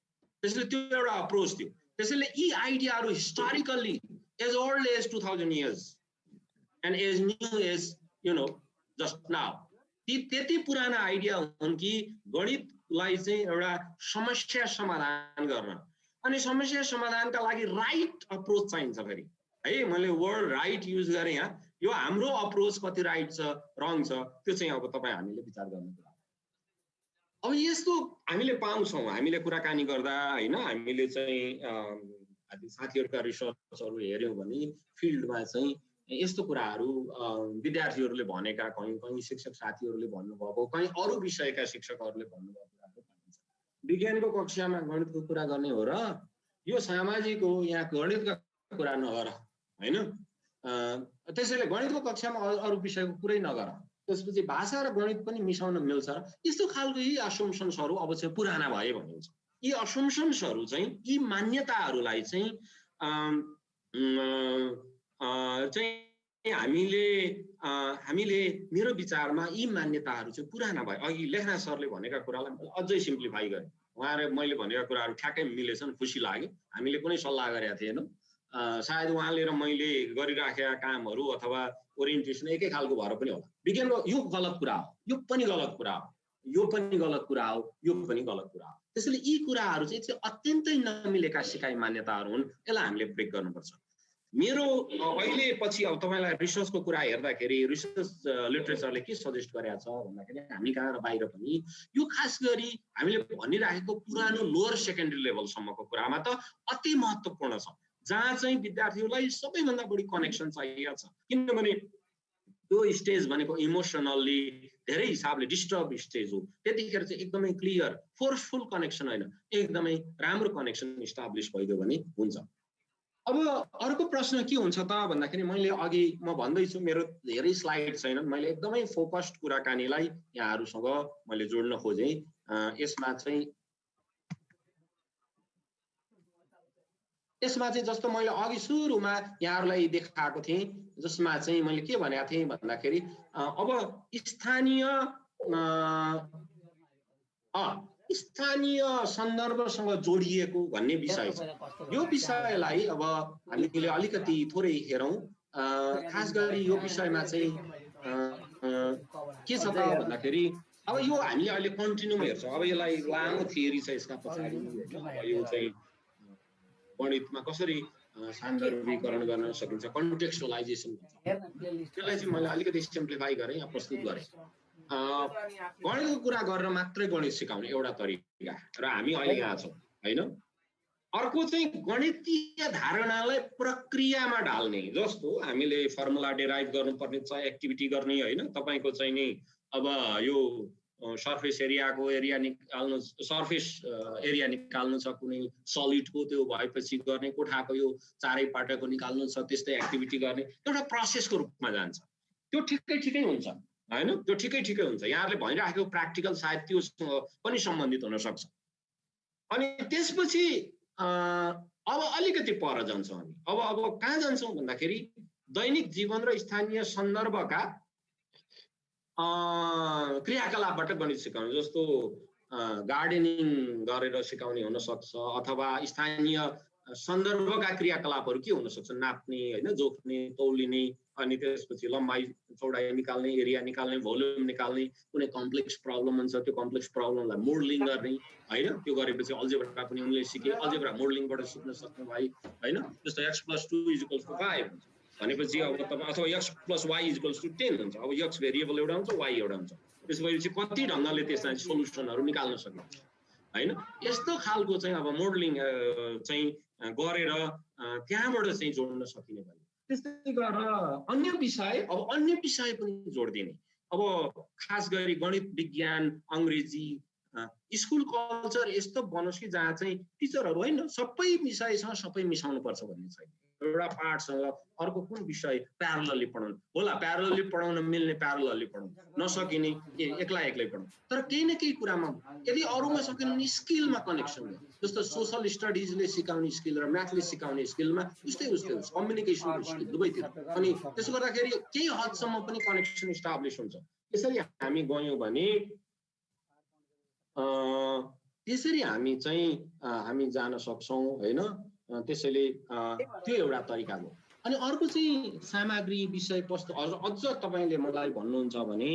त्यसले त्यो एउटा अप्रोच थियो त्यसैले यी आइडियाहरू historically as old as 2000 years and as new as just now त्यति पुराना आइडिया हुन् कि गणितलाई चाहिँ एउटा समस्या समाधान गर्न अनि समस्या समाधानका लागि राइट अप्रोच चाहिन्छ फेरि है मैले वर्ड राइट युज गरेँ यहाँ यो हाम्रो अप्रोच कति राइट छ रङ छ त्यो चाहिँ अब तपाईँ हामीले विचार गर्ने कुरा अब यस्तो हामीले पाउँछौँ हामीले कुराकानी गर्दा होइन हामीले चाहिँ साथीहरूका रिसर्चहरू हेऱ्यौँ भने फिल्डमा चाहिँ यस्तो कुराहरू विद्यार्थीहरूले भनेका कहीँ शिक्षक साथीहरूले भन्नुभएको कहीँ अरू विषयका शिक्षकहरूले भन्नुभएको कुराहरू पाइन्छ विज्ञानको कक्षामा गणितको कुरा गर्ने हो र यो सामाजिक हो यहाँ गणितका कुरा नगर होइन त्यसैले गणितको कक्षामा अरू विषयको कुरै नगर त्यसपछि भाषा र गणित पनि मिसाउन मिल्छ र यस्तो खालको यी असम्पसन्सहरू अब चाहिँ पुराना भए भनिन्छ यी असम्पसन्सहरू चाहिँ यी मान्यताहरूलाई चाहिँ हामीले मेरो विचारमा यी मान्यताहरू चाहिँ पुराना भए अघि लेखनाथ सरले भनेका कुरालाई अझै सिम्प्लिफाई गरेँ उहाँले मैले भनेका कुराहरू ठ्याक्कै मिलेछन् खुसी लाग्यो हामीले कुनै सल्लाह गरेका थिएनौँ सायद उहाँले र मैले गरिराखेका कामहरू अथवा ओरिएन्टेसन एकै खालको भएर पनि होला विज्ञानको यो गलत कुरा हो यो पनि गलत कुरा हो यो पनि गलत कुरा हो यो पनि गलत कुरा हो त्यसैले यी कुराहरू चाहिँ अत्यन्तै नमिलेका सिकाइ मान्यताहरू हुन् यसलाई हामीले ब्रेक गर्नुपर्छ मेरो अहिले पछि अब तपाईँलाई रिसर्चको कुरा हेर्दाखेरि रिसर्च लिटरेचरले के सजेस्ट गरेको छ भन्दाखेरि हामी कहाँ र बाहिर पनि यो खास गरी हामीले भनिराखेको पुरानो लोअर सेकेन्डरी लेभलसम्मको कुरामा त अति महत्त्वपूर्ण छ जहाँ चाहिँ विद्यार्थीहरूलाई सबैभन्दा बढी कनेक्सन चाहिएको छ किनभने त्यो स्टेज भनेको इमोसनल्ली धेरै हिसाबले डिस्टर्ब स्टेज हो त्यतिखेर चाहिँ एकदमै क्लियर फोर्सफुल कनेक्सन होइन एकदमै राम्रो कनेक्सन इस्टाब्लिस भइदियो भने हुन्छ अब अर्को प्रश्न के हुन्छ त भन्दाखेरि मैले अघि म भन्दैछु मेरो धेरै स्लाइड छैनन् मैले एकदमै फोकस्ड कुराकानीलाई यहाँहरूसँग मैले जोड्न खोजेँ यसमा चाहिँ जस्तो मैले अघि सुरुमा यहाँहरूलाई देखाएको थिएँ जसमा चाहिँ मैले के भनेको थिएँ भन्दाखेरि अब स्थानीय सन्दर्भसँग जोडिएको भन्ने विषय छ यो विषयलाई अब हामीले अलिकति थोरै हेरौँ खास गरी यो विषयमा चाहिँ के छ त भन्दाखेरि अब यो हामीले अहिले कन्टिन्युम हेर्छौँ अब यसलाई लामो थियरी छ यसका पछाडि यो चाहिँ गणितमा कसरी सान्दर्भिकरण गर्न सकिन्छ, कन्टेक्स्चुअलाइजेसन भन्छ, त्यसलाई चाहिँ मैले अलिकति सिम्प्लिफाई गरेँ या प्रस्तुत गरेँ। गणितको कुरा गरेर मात्रै गणित सिकाउने एउटा तरिका र हामी अहिले यहाँ छौँ होइन। अर्को चाहिँ गणितीय धारणालाई प्रक्रियामा ढाल्ने, जस्तो हामीले फर्मुला डेराइभ गर्नुपर्ने छ, एक्टिभिटी गर्ने होइन। तपाईँको चाहिँ नि अब यो सर्फेस एरियाको एरिया निकाल्नु, सर्फेस एरिया निकाल्नु छ कुनै सलिडको, त्यो भएपछि गर्ने, कोठाको यो चारै पाटोको निकाल्नु छ, त्यस्तै एक्टिभिटी गर्ने, एउटा प्रोसेसको रूपमा जान्छ। त्यो ठिकै हुन्छ होइन, त्यो ठिकै हुन्छ। यहाँहरूले भनिराखेको प्र्याक्टिकल सायद त्योसँग पनि सम्बन्धित हुन सक्छ। अनि त्यसपछि अब अलिकति पर जान्छौँ हामी। अब कहाँ जान्छौँ भन्दाखेरि दैनिक जीवन र स्थानीय सन्दर्भका क्रियाकलापबाट गणित सिकाउने, जस्तो गार्डनिङ गरेर सिकाउने हुन सक्छ, अथवा स्थानीय सन्दर्भका क्रियाकलापहरू के हुन सक्छ, नाप्ने होइन, जोख्ने, तौलिने, अनि त्यसपछि लम्बाइ चौडाइ निकाल्ने, एरिया निकाल्ने, भोल्युम निकाल्ने, कुनै कम्प्लेक्स प्रब्लम हुन्छ त्यो कम्प्लेक्स प्रब्लमलाई मोडलिङ गर्ने होइन। त्यो गरेपछि अल्जेब्रा पनि उनले सिके, अल्जेब्रा मोडलिङबाट सिक्न सक्नु भयो होइन। जस्तो x+2 = 5 हुन्छ भनेपछि अब तपाईँ, अथवा x+y = 10 हुन्छ। अब x भेरिएबल एउटा हुन्छ, y एउटा हुन्छ, त्यसपछि कति ढङ्गले त्यसलाई सोलुसनहरू निकाल्न सकिन्छ होइन। यस्तो खालको चाहिँ अब मोडलिङ चाहिँ गरेर त्यहाँबाट चाहिँ जोड्न सकिने भयो। त्यस्तै गरेर अन्य विषय पनि जोडिदिने। अब खास गरी गणित, विज्ञान, अङ्ग्रेजी, स्कुल कल्चर यस्तो बनोस् कि जहाँ चाहिँ टिचरहरू होइन सबै विषयसँग सबै मिसाउनुपर्छ भन्ने छैन। एउटा पाठसँग अर्को कुन विषय प्यारलली पढाउनु होला, प्यारलली पढाउन मिल्ने प्यारलली पढाउनु, नसकिने एक्लै पढाउनु। तर केही न केही कुरामा यदि अरूमा सकेन भने स्किलमा कनेक्सन हो। जस्तो सोसल स्टडिजले सिकाउने स्किल र म्याथले सिकाउने स्किलमा उस्तै हुन्छ, कम्युनिकेसनको स्किल दुवैतिर। अनि त्यसो गर्दाखेरि केही हदसम्म पनि कनेक्सन इस्टाब्लिस हुन्छ। त्यसरी हामी गयौँ भने त्यसरी हामी चाहिँ हामी जान सक्छौँ होइन। त्यसैले त्यो एउटा तरिका हो। अनि अर्को चाहिँ सामग्री, विषयवस्तु। अझ तपाईँले मलाई भन्नुहुन्छ भने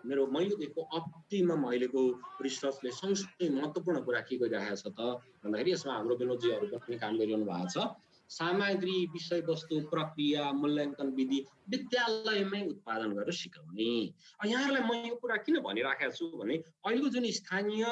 मैले देखेको अप्टिमम अहिलेको रिसर्चले सँगसँगै महत्त्वपूर्ण कुरा के गरिरहेको छ त भन्दाखेरि यसमा हाम्रो विनोदजीहरू पनि काम गरिरहनु भएको छ। सामग्री, विषयवस्तु, प्रक्रिया, मूल्याङ्कन विधि विद्यालयमै उत्पादन गरेर सिकाउने। यहाँहरूलाई म यो कुरा किन भनिराखेको छु भने अहिलेको जुन स्थानीय,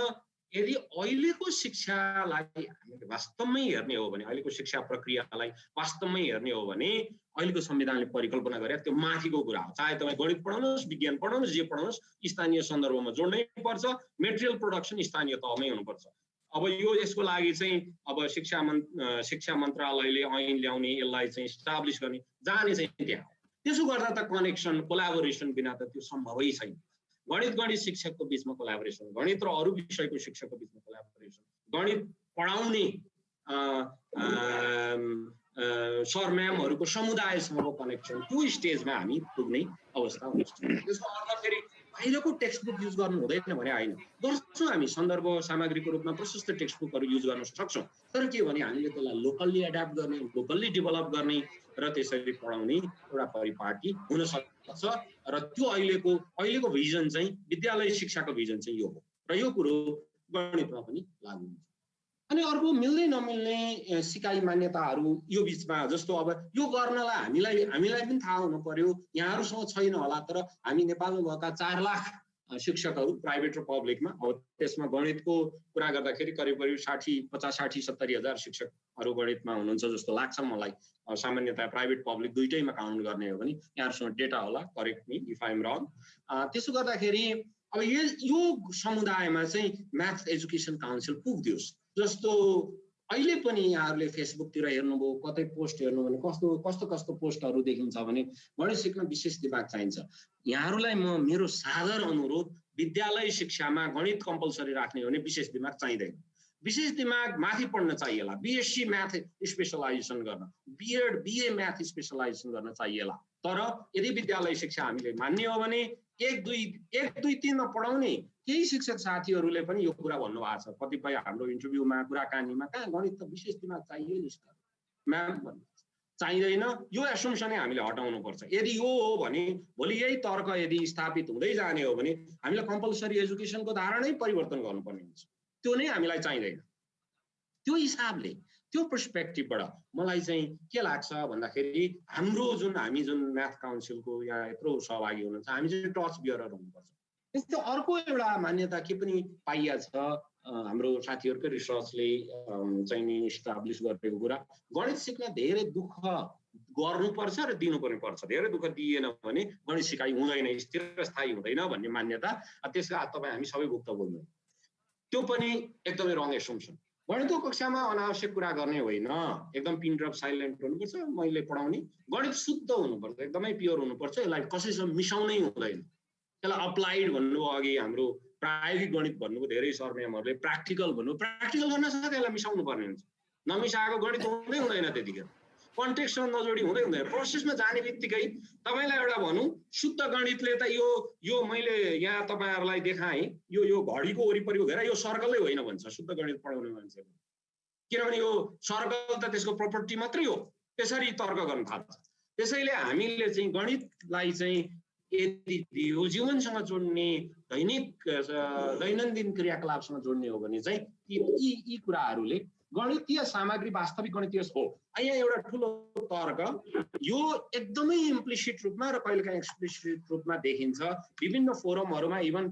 यदि अहिलेको शिक्षालाई हामीले वास्तवमै हेर्ने हो भने, अहिलेको शिक्षा प्रक्रियालाई वास्तवमै हेर्ने हो भने अहिलेको संविधानले परिकल्पना गरे त्यो माथिको कुरा हो। चाहे तपाईँ गणित पढाउनुहोस्, विज्ञान पढाउनुहोस्, जे पढाउनुहोस्, स्थानीय सन्दर्भमा जोड्नै पर्छ। मेटेरियल प्रोडक्सन स्थानीय तहमै हुनुपर्छ। अब यो यसको लागि चाहिँ अब शिक्षा मन्त्रालयले ऐन ल्याउने, यसलाई चाहिँ इस्टाब्लिस गर्ने, जाने चाहिँ त्यहाँ। त्यसो गर्दा त कनेक्सन, कोलाबोरेसन बिना त त्यो सम्भवै छैन। गणित शिक्षकको बिचमा कोलाबोरेसन, गणित र अरू विषयको शिक्षकको बिचमा कोलाबोरेसन, गणित पढाउने सर म्यामहरूको समुदायसँगको कनेक्सन, त्यो स्टेजमा हामी पुग्ने अवस्था हुन्छ। त्यसको अर्थ फेरि बाहिरको टेक्स्ट बुक युज गर्नु हुँदैन भने होइन, गर्छौँ हामी सन्दर्भ सामग्रीको रूपमा प्रशस्त टेक्स्ट बुकहरू युज गर्न सक्छौँ। तर के भने हामीले त्यसलाई लोकल्ली एड्याप्ट गर्ने, लोकल्ली डेभलप गर्ने र त्यसरी पढाउने एउटा परिपाटी हुन सक्छ। र त्यो अहिलेको भिजन चाहिँ विद्यालय शिक्षाको भिजन चाहिँ यो हो र यो कुरो गणितमा पनि लागू हुन्छ। अनि अर्को मिल्दै नमिल्ने सिकाइ मान्यताहरू यो बिचमा, जस्तो अब यो गर्नलाई हामीलाई पनि थाहा हुनु पर्यो, यहाँहरूसँग छैन होला, तर हामी नेपालमा भएका 4 लाख शिक्षकहरू प्राइभेट र पब्लिकमा, अब त्यसमा गणितको कुरा गर्दाखेरि करिब 50-60-70 हजार शिक्षकहरू गणितमा हुनुहुन्छ जस्तो लाग्छ मलाई। सामान्यतया प्राइभेट पब्लिक दुईटैमा काउन्ट गर्ने हो भने यहाँहरूसँग डेटा होला, correct me if I am wrong. त्यसो गर्दाखेरि अब यो समुदायमा चाहिँ म्याथ एजुकेसन काउन्सिल पुग्दियोस्। जस्तो अहिले पनि यहाँहरूले फेसबुकतिर हेर्नुभयो, कतै पोस्ट हेर्नु भने कस्तो पोस्टहरू देखिन्छ भने गणित सिक्न विशेष दिमाग चाहिन्छ। यहाँहरूलाई मेरो सादर अनुरोध, विद्यालय शिक्षामा गणित कम्पलसरी राख्ने हो भने विशेष दिमाग चाहिँदैन। विशेष दिमाग माथि पढ्न चाहिएला, बिएससी म्याथ स्पेसलाइजेसन गर्न, बिएड बिए म्याथ स्पेसलाइजेसन गर्न चाहिएला। तर यदि विद्यालय शिक्षा हामीले मान्ने हो भने 1-2-3 मा पढाउने केही शिक्षक साथीहरूले पनि यो कुरा भन्नुभएको छ कतिपय हाम्रो इन्टरभ्यूमा, कुराकानीमा, कहाँ गणित त विशेष दिमाग चाहियो नि सर म्याम भन्नु चाहिँदैन। यो एसम्पसनै हामीले हटाउनु पर्छ। यदि यो हो भने भोलि यही तर्क यदि स्थापित हुँदै जाने हो भने हामीलाई कम्पलसरी एजुकेसनको धारणै परिवर्तन गर्नुपर्ने हुन्छ। त्यो नै हामीलाई चाहिँदैन। त्यो हिसाबले त्यो पर्सपेक्टिभबाट मलाई चाहिँ के लाग्छ भन्दाखेरि हामी जुन म्याथ काउन्सिलको या यत्रो सहभागी हुनुहुन्छ हामी चाहिँ टर्च बियरर हुनुपर्छ। त्यस्तो अर्को एउटा मान्यता के पनि पाइया छ हाम्रो साथीहरुकै रिसर्चले चाहिँ नि इस्टाब्लिश गरेको कुरा, गणित सिक्न धेरै दुःख गर्नुपर्छ र दिनुपर्ने पर्छ। धेरै दुःख दिएन भने गणित सिकाइ हुँदैन, स्थिरस्थायी हुँदैन भन्ने मान्यता, त्यसका तपाईँ हामी सबै भुक्त बोल्नु। त्यो पनि एकदमै रङ एसम्पसन। गणितको कक्षामा अनावश्यक कुरा गर्ने होइन, एकदम पिन ड्रप साइलेन्ट हुनुपर्छ। मैले पढाउने गणित शुद्ध हुनुपर्छ, एकदमै प्योर हुनुपर्छ। यसलाई कसैसँग मिसाउनै हुँदैन। त्यसलाई अप्लाइड भन्नुभयो, अघि हाम्रो प्रायोगिक गणित भन्नुभयो धेरै सर म्यामहरूले, प्र्याक्टिकल भन्नुभयो। प्र्याक्टिकल गर्न सक्छ त्यसलाई मिसाउनु पर्ने हुन्छ। नमिसाएको गणित हुँदै हुँदैन, त्यतिखेर कन्टेक्स्टसँग नजोडी हुँदै हुँदैन। प्रोसेसमा जाने बित्तिकै तपाईँलाई एउटा भनौँ, शुद्ध गणितले त यो मैले यहाँ तपाईँहरूलाई देखाएँ, यो घडीको वरिपरि घेरा यो सर्कलै होइन भन्छ शुद्ध गणित पढाउने मान्छेले। किनभने यो सर्कल त त्यसको प्रपर्टी मात्रै हो, त्यसरी तर्क गर्न थाल्छ। त्यसैले हामीले चाहिँ गणितलाई चाहिँ यदि यो जीवनसँग जोड्ने, दैनन्दिन क्रियाकलापसँग जोड्ने हो भने चाहिँ यी कुराहरूले गणितीय सामग्री वास्तविक गणितीय हो। यहाँ एउटा ठुलो तर्क, यो एकदमै इम्प्लिसिट रूपमा र कहिलेकाहीँ एक्सप्लिसिट रूपमा देखिन्छ विभिन्न फोरमहरूमा। इभन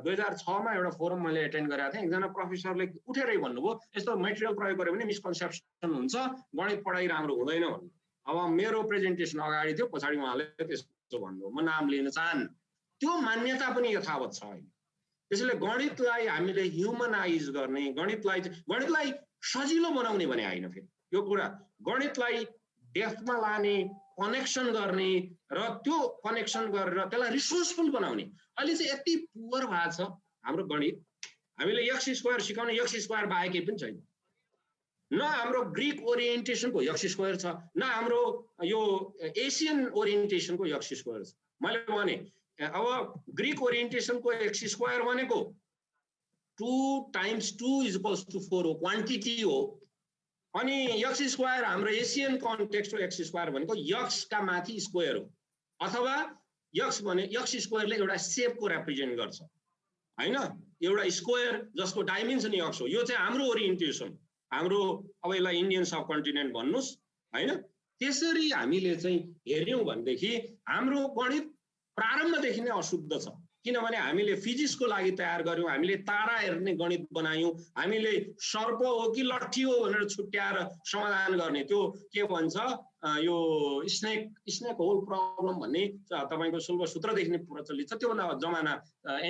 2006 मा एउटा फोरम मैले एटेन्ड गरेको थिएँ, एकजना प्रोफेसरले उठेरै भन्नुभयो यस्तो मेटेरियल प्रयोग गर्यो भने मिसकन्सेप्सन हुन्छ, गणित पढाइ राम्रो हुँदैन भन्नु। अब मेरो प्रेजेन्टेसन अगाडि थियो, पछाडि उहाँले त्यस्तो भन्नुभयो, म नाम लिन चाहन्न। त्यो मान्यता पनि यथावत छ अहिले। त्यसैले गणितलाई हामीले ह्युमनाइज गर्ने, गणितलाई सजिलो बनाउने भने होइन। फेरि यो कुरा गणितलाई डेप्थमा लाने, कनेक्सन गर्ने र त्यो कनेक्सन गरेर त्यसलाई रिसोर्सफुल बनाउने। अहिले चाहिँ यति पुवर भएको छ हाम्रो गणित, हामीले एक्स स्क्वायर सिकाउने एक्स स्क्वायर बाहेकै पनि छैन। न हाम्रो ग्रीक ओरिएन्टेसनको एक्स स्क्वायर छ, न हाम्रो यो एसियन ओरिएन्टेसनको एक्स स्क्वायर छ। मैले भने अब ग्रीक ओरिएन्टेसनको एक्स स्क्वायर भनेको 2 × 2 = 4 हो, क्वान्टिटी हो। अनि एक्स स्क्वायर हाम्रो एसियन कन्टेक्स्टको एक्स स्क्वायर भनेको एक्स का माथि स्क्वायर हो, अथवा एक्स स्क्वायरले एउटा सेपको रिप्रेजेन्ट गर्छ हैन, एउटा स्क्वायर जसको डाइमेन्सन एक्स हो। यो चाहिँ हाम्रो ओरिएन्टेसन, हाम्रो अब यसलाई इन्डियन सब कन्टिनेन्ट भन्नुस् हैन। त्यसरी हामीले चाहिँ हेर्यौं भनेदेखि हाम्रो गणित प्रारम्भदेखि नै अशुद्ध छ। किनभने हामीले फिजिक्सको लागि तयार गर्यौं, हामीले तारा हेर्ने गणित बनायौं, हामीले सर्प हो कि लट्ठी हो भनेर छुट्याएर समाधान गर्ने। त्यो के भन्छ, यो स्नेक होल प्रब्लम भन्ने तपाईको शुल्क सूत्रदेखि नै प्रचलित छ, त्योभन्दा जमाना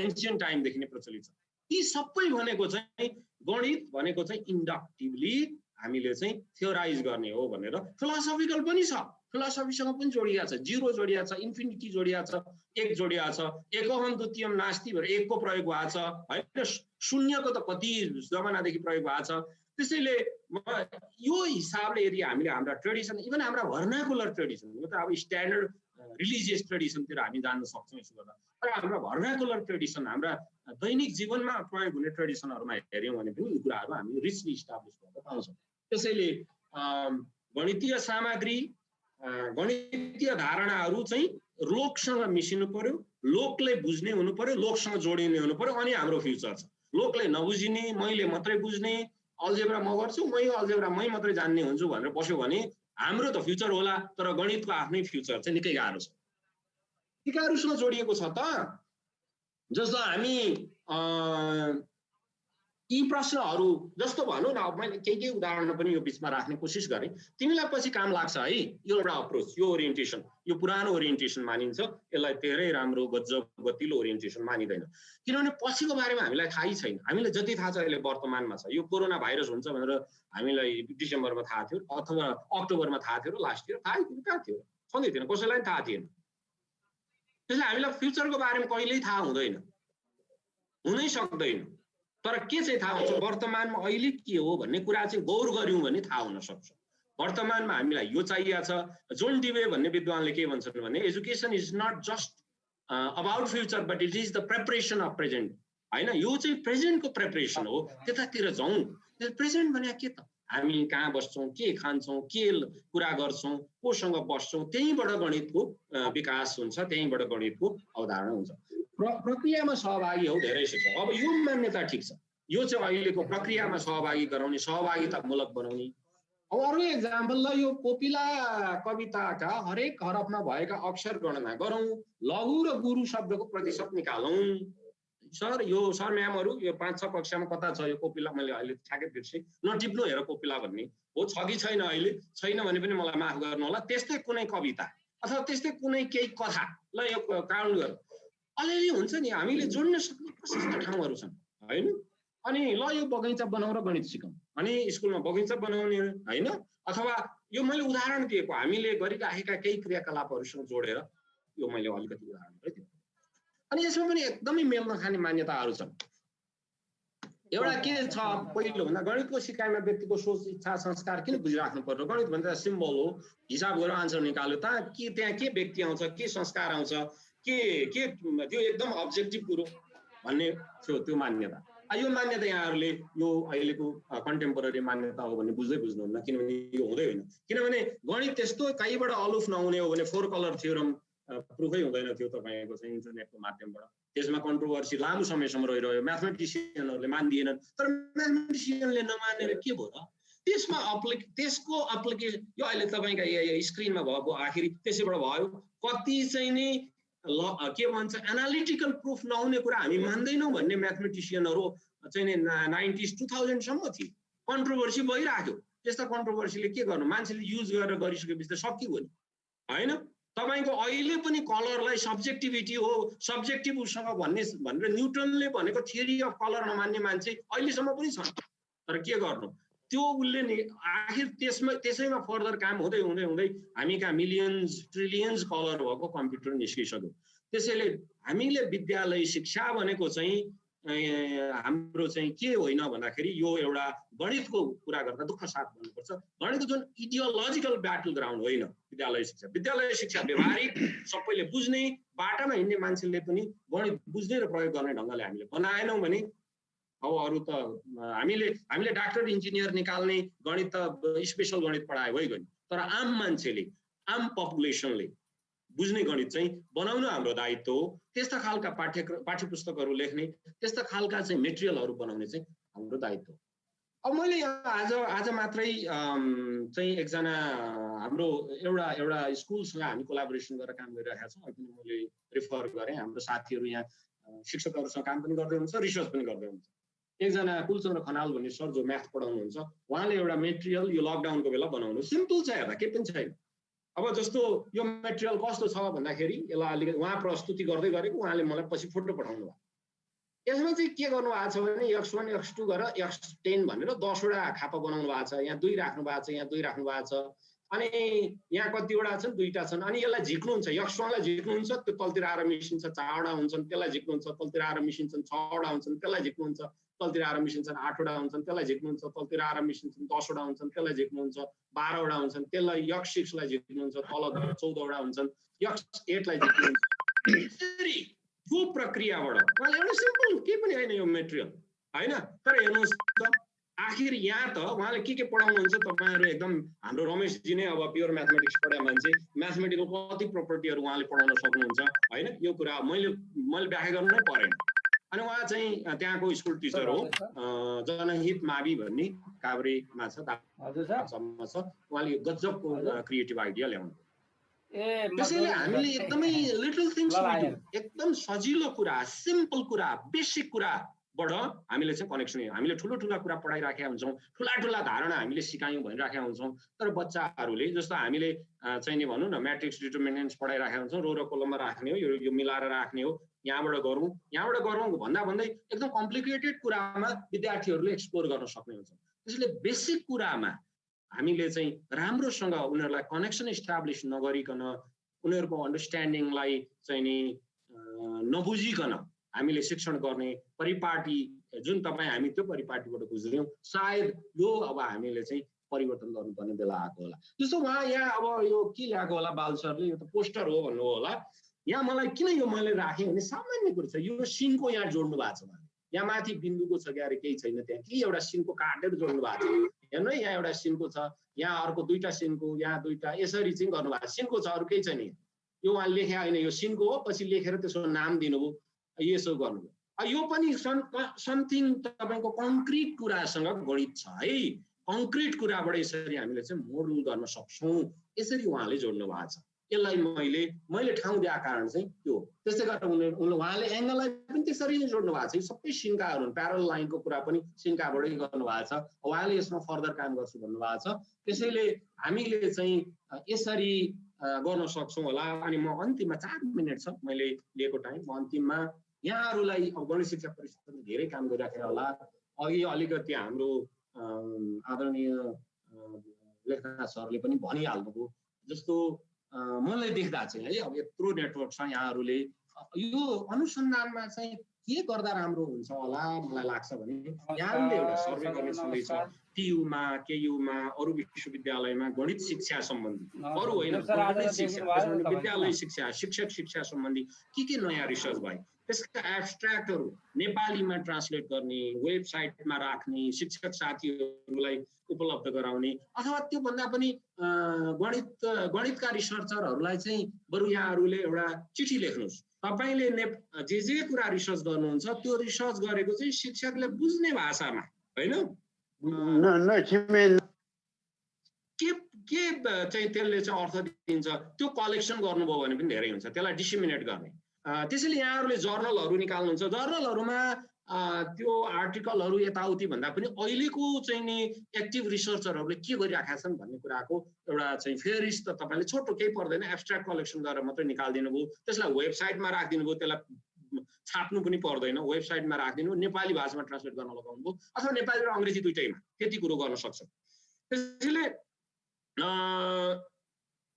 एन्सियन्ट टाइमदेखि नै प्रचलित छ। यी सबै भनेको चाहिँ गणित भनेको चाहिँ इन्डक्टिभली हामीले चाहिँ थियोराइज गर्ने हो भनेर। फिलोसफिकल पनि छ, फिलोसफीसँग पनि जोडिया छ, जिरो जोडिया छ, इन्फिनिटी जोडिया छ, एक जोडिया छ, एकहम द्वितीयम नास्ति भनेर एकको प्रयोग भएको छ हैन। शून्यको त कति जमानादेखि प्रयोग भएको छ। त्यसैले यो हिसाबले यदि हामीले हाम्रा ट्रेडिसन, इभन हाम्रा भर्नाकुलर ट्रेडिसन, यो त अब स्ट्यान्डर्ड रिलिजियस ट्रेडिसनतिर हामी जान्न सक्छौँ यसो गर्दा, तर हाम्रा भर्नाकुलर ट्रेडिसन, हाम्रा दैनिक जीवनमा प्रयोग हुने ट्रेडिसनहरूमा हेर्यौँ भने पनि यी कुराहरू हामी रिचली इस्टाब्लिस गर्न पाउँछौँ। त्यसैले गणितीय सामग्री, गणितीय धारणाहरू चाहिँ लोकसँग मिसिनु पर्यो, लोकले बुझ्ने हुनु पर्यो, लोकसँग जोडिने हुनु पर्यो, अनि हाम्रो फ्युचर छ। लोकले नबुझिने, मैले मात्रै बुझ्ने, अल्जेब्रा म गर्छु, अल्जेब्रा मै मात्रै जान्ने हुन्छु भनेर बस्यो भने हाम्रो त फ्युचर होला, तर गणितको आफ्नै फ्युचर चाहिँ निकै गाह्रो छ। टिकाहरूसँग जोडिएको छ त, जस्तो हामी यी प्रश्नहरू जस्तो भनौँ न, अब मैले केही उदाहरण पनि यो बिचमा राख्ने कोसिस गरेँ, तिमीलाई पछि काम लाग्छ है। यो एउटा अप्रोच, यो ओरिएन्टेसन, यो पुरानो ओरिएन्टेसन मानिन्छ, यसलाई धेरै राम्रो गजब गतिलो ओरिएन्टेसन मानिँदैन। किनभने पछिको बारेमा हामीलाई थाहै छैन। हामीलाई जति थाहा छ अहिले वर्तमानमा छ। यो कोरोना भाइरस हुन्छ भनेर हामीलाई डिसेम्बरमा थाहा थियो, अथवा अक्टोबरमा थाहा थियो र लास्ट इयर थाहै थिएन, कहाँ थियो, छँदै थिएन, कसैलाई पनि थाहा थिएन। त्यसले हामीलाई फ्युचरको बारेमा कहिल्यै थाहा हुँदैन, हुनै सक्दैन। तर के चाहिँ थाहा हुन्छ, वर्तमानमा अहिले के हो भन्ने कुरा चाहिँ गौर गर्यौं भने थाहा हुन सक्छ। वर्तमानमा हामीलाई यो चाहिएको छ। जोन डिवे भन्ने विद्वानले के भन्छन् भने, education is not just about future but it is the preparation of present हैन। यो चाहिँ प्रेजेन्टको प्रिपरेसन हो, त्यतातिर जाउँ। प्रेजेन्ट भने के त, हामी कहाँ बस्छौँ, के खान्छौँ, के कुरा गर्छौँ, कोसँग बस्छौँ, त्यहीँबाट गणितको विकास हुन्छ, त्यहीँबाट गणितको अवधारणा हुन्छ। प्रक्रियामा सहभागी हौ, धेरै छ। अब यो मान्यता ठिक छ, यो चाहिँ अहिलेको प्रक्रियामा सहभागी गराउने, सहभागितामूलक बनाउने, अब अरू एक्जाम्पल ल यो कोपिला कविताका हरेक हरफमा भएका अक्षर गणना गरौँ, लघु र गुरु शब्दको प्रतिशत निकालौँ। सर यो सर म्यामहरू यो 5-6 कक्षामा कता छ यो कोपिला, मैले अहिले ठ्याक्कै बिर्सेँ, नटिप्नु हेर कोपिला भन्ने हो, छ कि छैन अहिले, छैन भने पनि मलाई माफ गर्नु होला। त्यस्तै कुनै कविता अथवा त्यस्तै कुनै केही कथा ल यो काउन्ट गर, अलिअलि हुन्छ नि, हामीले जोड्न सक्ने प्रशस्त ठाउँहरू छन् हैन। अनि ल यो बगैँचा बनाउँ र गणित सिकौँ, अनि स्कुलमा बगैँचा बनाउने हैन, अथवा यो मैले उदाहरण दिएको हामीले गरिराखेका केही क्रियाकलापहरूसँग जोडेर यो मैले अलिकति उदाहरण दिएँ। अनि यसमा पनि एकदमै मेल नखाने मान्यताहरू छन्। एउटा के छ, पहिलो भन्दा गणितको सिकाइमा व्यक्तिको सोच, इच्छा, संस्कार किन बुझिराख्नु पर्यो? गणित भन्दा सिम्बल हो, हिसाब गरेर आन्सर निकाल्यो, त्यहाँ के व्यक्ति आउँछ, के संस्कार आउँछ, के त्यो एकदम अब्जेक्टिभ कुरो भन्ने थियो त्यो मान्यता। यो मान्यता यहाँहरूले यो अहिलेको कन्टेम्पोरेरी मान्यता हो भने बुझ्नुहुन्न, किनभने यो हुँदै होइन। किनभने गणित त्यस्तो कहीँबाट अलुफ नहुने हो भने 4 कलर थ्योरम प्रुफै हुँदैन थियो तपाईँको चाहिँ इन्टरनेटको माध्यमबाट। त्यसमा कन्ट्रोभर्सी लामो समयसम्म रहिरह्यो, म्याथमेटिसियनहरूले मान्दिएनन्, तर म्याथमेटिसियनले नमानेर के भयो र? त्यसमा त्यसको एप्लिकेसन यो अहिले तपाईँका स्क्रिनमा भएको आखिरी त्यसैबाट भयो। कति चाहिँ नि के भन्छ एनालिटिकल प्रुफ नहुने कुरा हामी मान्दैनौँ भन्ने म्याथमेटिसियनहरू चाहिँ नि 90s 2000 सम्म थिए, कन्ट्रोभर्सी भइराख्यो। त्यस्ता कन्ट्रोभर्सीले के गर्नु, मान्छेले युज गरेर गरिसकेपछि त सकियो नि हैन। तपाईको अहिले पनि कलरलाई सब्जेक्टिभिटी हो, सब्जेक्टिभ उसँग भनेर न्युटनले भनेको थियोरी अफ कलर नमान्ने मान्छे अहिलेसम्म पनि छन्। तर के गर्नु, त्यो उसले नि आखिर त्यसैमा फर्दर काम हुँदै हुँदै हुँदै हामी कहाँ मिलियन्स ट्रिलियन्स कलर भएको कम्प्युटर निस्किसक्यो। त्यसैले हामीले विद्यालय शिक्षा भनेको चाहिँ हाम्रो चाहिँ के होइन भन्दाखेरि यो एउटा गणितको कुरा गर्दा दुःख साथ भन्नुपर्छ, गणितको जुन इडियोलोजिकल ब्याटल ग्राउन्ड होइन विद्यालय शिक्षा। विद्यालय शिक्षा व्यवहारिक सबैले बुझ्ने, बाटामा हिँड्ने मान्छेले पनि गणित बुझ्ने र प्रयोग गर्ने ढङ्गले हामीले बनाएनौँ भने अब अरू त हामीले डाक्टर इन्जिनियर निकाल्ने गणित त स्पेसल गणित पढायो भइगयो नि। तर आम मान्छेले, आम पपुलेसनले बुझ्ने गणित चाहिँ बनाउनु हाम्रो दायित्व हो। त्यस्ता खालका पाठ्य पुस्तकहरू लेख्ने, त्यस्ता खालका चाहिँ मेटेरियलहरू बनाउने चाहिँ हाम्रो दायित्व हो। अब मैले आज मात्रै चाहिँ एकजना हाम्रो एउटा स्कुलसँग हामी कोलाबोरेसन गरेर काम गरिरहेका छौँ। अहिले मैले रेफर गरेँ, हाम्रो साथीहरू यहाँ शिक्षकहरूसँग काम पनि गर्दै हुन्छ, रिसर्च पनि गर्दै हुन्छ। एकजना कुलचन्द्र खनाल भन्ने सर जो म्याथ पढाउनुहुन्छ, उहाँले एउटा मेटेरियल यो लकडाउनको बेला बनाउनु सिम्पल छ, हेर्दा केही पनि छैन। अब जस्तो यो मेटेरियल कस्तो छ भन्दाखेरि यसलाई अलिकति उहाँ प्रस्तुति गर्दै गरेको, उहाँले मलाई पछि फोटो पठाउनु भयो। यसमा चाहिँ के गर्नु भएको छ भने x1 x2 गरेर x10 भनेर 10 वटा खापा बनाउनु भएको छ। यहाँ 2 राख्नु भएको छ, यहाँ 2 राख्नु भएको छ, अनि यहाँ कतिवटा छन्, 2टा छन्। अनि यसलाई झिक्नुहुन्छ, x1 लाई झिक्नुहुन्छ, त्यो तलतिर आएर मिसिन्छ, 4 वटा हुन्छन्, त्यसलाई झिक्नुहुन्छ, तलतिर आएर मिसिन्छन्, 6 वटा हुन्छन्, त्यसलाई झिक्नुहुन्छ, तलतिर आएर मिसिन्छन्, 8 वटा हुन्छन्, त्यसलाई झिक्नुहुन्छ, तलतिर आएर मिसिन्छन्, 10 वटा हुन्छन्, त्यसलाई झिक्नुहुन्छ, 12 वटा हुन्छन्, त्यसलाई x6 लाई झिक्नुहुन्छ, तल 14 वटा हुन्छन्, x8 लाई झिक्नुहुन्छ। यसरी यो प्रक्रियाबाट उहाँले एउटा सिम्पल के पनि होइन यो मेटेरियल हैन। तर हेर्नुहोस् त आखिर यहाँ त उहाँले के पढाउनुहुन्छ, तपाईहरु एकदम हाम्रो रमेशजी नै अब प्योर म्याथमेटिक्स पढाए मान्छे, म्याथमेटिकल कति प्रोपर्टीहरु उहाँले पढाउन सक्नुहुन्छ हैन। यो कुरा मैले व्याख्या गर्नु नै परेन। अनि उहाँ चाहिँ त्यहाँको स्कुल टिचर हो, जनहित मावि भन्ने काभ्रेमा छ, दार्चुलामा छ। उहाँले गजबको क्रिएटिभ आइडिया ल्याउनु। त्यसैले हामीले एकदमै लिटल थिङ्स एकदम सजिलो कुरा, सिम्पल कुरा, बेसिक कुराबाट हामीले चाहिँ कनेक्सन, हामीले ठुला कुरा पढाइराखेका हुन्छौँ, ठुला धारणा हामीले सिकायौँ भनिराखेका हुन्छौँ। तर बच्चाहरूले जस्तो हामीले चाहिँ नि भनौँ न म्याट्रिक्स डिटर्मिनेन्ट्स पढाइराखेका हुन्छौँ, रो र कोलममा राख्ने हो, यो मिलाएर राख्ने हो, यहाँबाट गरौँ भन्दै एकदम कम्प्लिकेटेड कुरामा विद्यार्थीहरूले एक्सप्लोर गर्न सक्ने हुन्छ। त्यसैले बेसिक कुरामा हामीले चाहिँ राम्रोसँग उनीहरूलाई कनेक्सन इस्टाब्लिस नगरिकन, उनीहरूको अन्डरस्ट्यान्डिङलाई चाहिँ नि नबुझिकन हामीले शिक्षण गर्ने परिपाटी जुन हामी त्यो परिपाटीबाट बुझ्यौँ, सायद यो अब हामीले चाहिँ परिवर्तन गर्नुपर्ने बेला आएको होला। जस्तो उहाँ यहाँ अब यो के ल्याएको होला बाल सरले, यो त पोस्टर हो भन्नु होला। यहाँ मलाई किन यो मैले राखेँ भने सामान्य कुरो छ, यो सिनको यहाँ जोड्नु भएको छ, यहाँ माथि बिन्दुको छ क्या अरे केही छैन, त्यहाँ के एउटा सिनको काटेर जोड्नु भएको छ। हेर्नु है, यहाँ एउटा सिनको छ, यहाँ अर्को 2टा सिनको, यहाँ 2टा, यसरी चाहिँ गर्नुभएको सिनको छ, अरू केही छैन। यो उहाँ लेखे होइन, यो सिनको हो, पछि लेखेर त्यसको नाम दिनुभयो, यसो गर्नुभयो। यो पनि समथिङ तपाईँको कङ्क्रिट कुरासँग गणित छ है। कङ्क्रिट कुराबाट यसरी हामीले चाहिँ मोडल गर्न सक्छौँ, यसरी उहाँले जोड्नु भएको छ। यसलाई मैले ठाउँ दिएको कारण चाहिँ त्यो। त्यस्तै गरेर उहाँले एङ्गललाई पनि त्यसरी नै जोड्नु भएको छ। यो सबै सिन्काहरू प्यारल लाइनको कुरा पनि सिन्काबाटै गर्नु भएको छ। उहाँले यसमा फर्दर काम गर्छु भन्नुभएको छ। त्यसैले हामीले चाहिँ यसरी गर्न सक्छौँ होला। अनि म अन्तिममा 4 मिनेट छ मैले लिएको टाइम, म अन्तिममा यहाँहरूलाई अब गणित शिक्षा परिषदले धेरै काम गरिराखेर होला। अघि अलिकति हाम्रो आदरणीय लेखनाथ सरले पनि भनिहाल्नुभयो, जस्तो मलाई देख्दा चाहिँ है अब यत्रो नेटवर्क छ, यहाँहरूले यो अनुसन्धानमा चाहिँ के गर्दा राम्रो हुन्छ होला मलाई लाग्छ भने यहाँहरूले एउटा सर्वे गर्ने छँदैछ टियुमा, केयुमा, अरू विश्वविद्यालयमा गणित शिक्षा सम्बन्धी, अरू होइन विद्यालय शिक्षा, शिक्षक शिक्षा सम्बन्धी के नयाँ रिसर्च भयो त्यसका एब्स्ट्र्याक्टहरू नेपालीमा ट्रान्सलेट गर्ने, वेबसाइटमा राख्ने, शिक्षक साथीहरूलाई उपलब्ध गराउने, अथवा त्योभन्दा पनि गणितका रिसर्चरहरूलाई चाहिँ बरु यहाँहरूले एउटा चिठी लेख्नुहोस्, तपाईले जे कुरा रिसर्च गर्नुहुन्छ त्यो रिसर्च गरेको चाहिँ शिक्षकले बुझ्ने भाषामा, होइन के चाहिँ त्यसले चाहिँ अर्थ दिन्छ त्यो कलेक्सन गर्नुभयो भने पनि धेरै हुन्छ, त्यसलाई डिसिमिनेट गर्ने। त्यसैले यहाँहरूले जर्नलहरू निकाल्नुहुन्छ, जर्नलहरूमा त्यो आर्टिकलहरू यताउति भन्दा पनि अहिलेको चाहिँ नि एक्टिभ रिसर्चरहरूले के गरिराखेका छन् भन्ने कुराको एउटा चाहिँ फेरिस्ट त तपाईँले छोटो केही पर्दैन, एब्स्ट्र्याक्ट कलेक्सन गरेर मात्रै निकालिदिनु भयो, त्यसलाई वेबसाइटमा राखिदिनु भयो, त्यसलाई छाप्नु पनि पर्दैन, वेबसाइटमा राखिदिनु, नेपाली भाषामा ट्रान्सलेट गर्न लगाउनु भयो, अथवा नेपाली र अङ्ग्रेजी दुइटैमा त्यति कुरो गर्न सक्छ। त्यसैले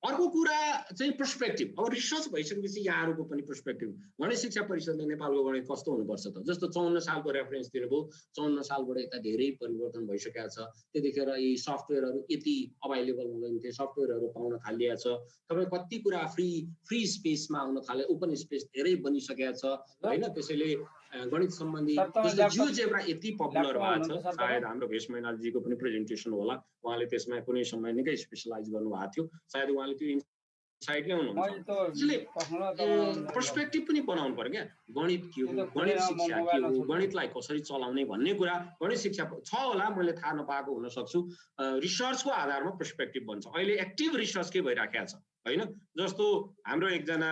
अर्को कुरा चाहिँ पर्सपेक्टिभ। अब रिसर्च भइसकेपछि यहाँहरूको पनि पर्सपेक्टिभ, गणित शिक्षा परिषदले नेपालको गणित कस्तो हुनुपर्छ त, जस्तो 54 सालको रेफरेन्स दिनुभयो, 54 सालबाट यता धेरै परिवर्तन भइसकेको छ। त्यतिखेर यी सफ्टवेयरहरू यति अभाइलेबल हुँदैन थिए, सफ्टवेयरहरू पाउन थालिएको छ, तपाईँ कति कुरा फ्री स्पेसमा आउन थाले, ओपन स्पेस धेरै बनिसकेको छ, होइन। त्यसैले गणित सम्बन्धी जस्तो जियोजेब्रा यति पपुलर भएको छ, सायद हाम्रो भेष मैनालजीको पनि प्रेजेन्टेसन होला, उहाँले त्यसमा कुनै समय निकै स्पेसलाइज गर्नुभएको थियो, सायद उहाँले त्यो इन्साइट ल्याउनुहुन्छ। त्यसैले पर्सपेक्टिभ पनि बनाउनु पर्यो क्या, गणित के हो, गणित शिक्षा के हो, गणितलाई कसरी चलाउने भन्ने कुरा गणित शिक्षा छ होला, मैले थाहा नपाएको हुन सक्छु। रिसर्चको आधारमा पर्सपेक्टिभ बन्छ। अहिले एक्टिभ रिसर्च के भइराखेको छ, होइन। जस्तो हाम्रो एकजना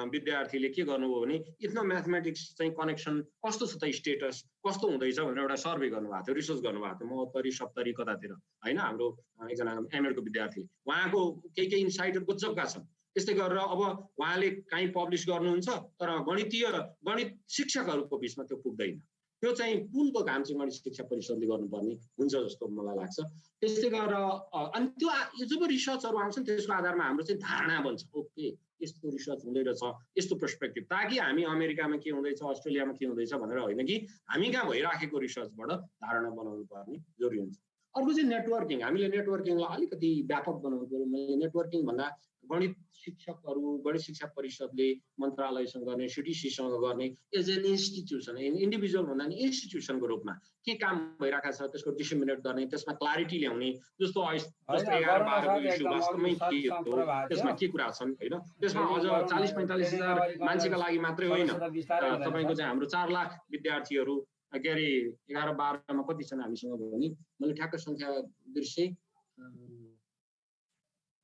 विद्यार्थीले के गर्नुभयो भने इथनो म्याथमेटिक्स चाहिँ कनेक्सन कस्तो छ त, स्टेटस कस्तो हुँदैछ भनेर एउटा सर्वे गर्नुभएको थियो, रिसर्च गर्नुभएको थियो, 72 70 कतातिर, होइन। हाम्रो एकजना एमएडको विद्यार्थी, उहाँको केही इन्साइटहरू गजबका छन्। त्यस्तै गरेर अब उहाँले कहीँ पब्लिस गर्नुहुन्छ तर गणित शिक्षकहरूको बिचमा त्यो पुग्दैन, त्यो चाहिँ पुलको काम चाहिँ गणित शिक्षा परिषदले गर्नुपर्ने हुन्छ जस्तो मलाई लाग्छ। त्यस्तै गरेर अनि त्यो जब रिसर्चहरू आउँछन् त्यसको आधारमा हाम्रो चाहिँ धारणा बन्छ, ओके यस्तो रिसर्च हुँदै रहेछ, यस्तो पर्सपेक्टिभ, ताकि हामी अमेरिकामा के हुँदैछ, अस्ट्रेलियामा के हुँदैछ भनेर होइन कि हामी कहाँ भइराखेको रिसर्चबाट धारणा बनाउनु पर्ने जरुरी हुन्छ। अर्को चाहिँ नेटवर्किङ, हामीले नेटवर्किङलाई अलिकति व्यापक बनाउनु पर्यो। मैले नेटवर्किङ भन्दा गणित शिक्षकहरू, गणित शिक्षा परिषदले मन्त्रालयसँग गर्ने, सिडिसीसँग गर्ने एज एन इन्स्टिट्युसन, इन्डिभिजुअल भन्दा नि इन्स्टिट्युसनको रूपमा के काम भइरहेको छ त्यसको डिसिमिनेट गर्ने, त्यसमा क्लारिटी ल्याउने। जस्तो 11-12को इस्यु वास्तवमै के हो, त्यसमा के कुरा छन्, होइन। त्यसमा अझ 40-45 हजार मान्छेका लागि मात्रै होइन, तपाईँको चाहिँ हाम्रो 4 लाख विद्यार्थीहरू, के अरे 11-12मा कति छन् हामीसँग भने मैले ठ्याक्क सङ्ख्या बिर्सेँ,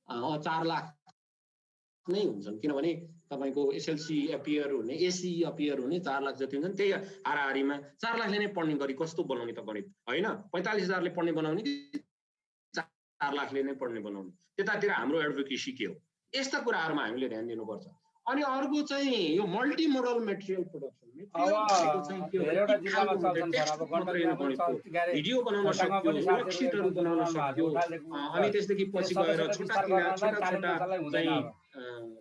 4 लाख नै हुन्छन्, किनभने तपाईँको एसएलसी अपियर हुने, एसी अपियर हुने 4 लाख जति हुन्छन्। त्यही हाराहारीमा 4 लाखले नै पढ्ने गरी कस्तो बनाउने त गणित, होइन। 45 हजारले पढ्ने बनाउने कि 4 लाखले नै पढ्ने बनाउने, त्यतातिर हाम्रो एडभोकेसी के हो, यस्ता कुराहरूमा हामीले ध्यान दिनुपर्छ। अनि अर्को चाहिँ यो multi modal material production, video बनाउन सक्यो, वर्कसिटहरू बनाउन सक्यो, अनि त्यसदेखि पछि गएर छोटा चाहिँ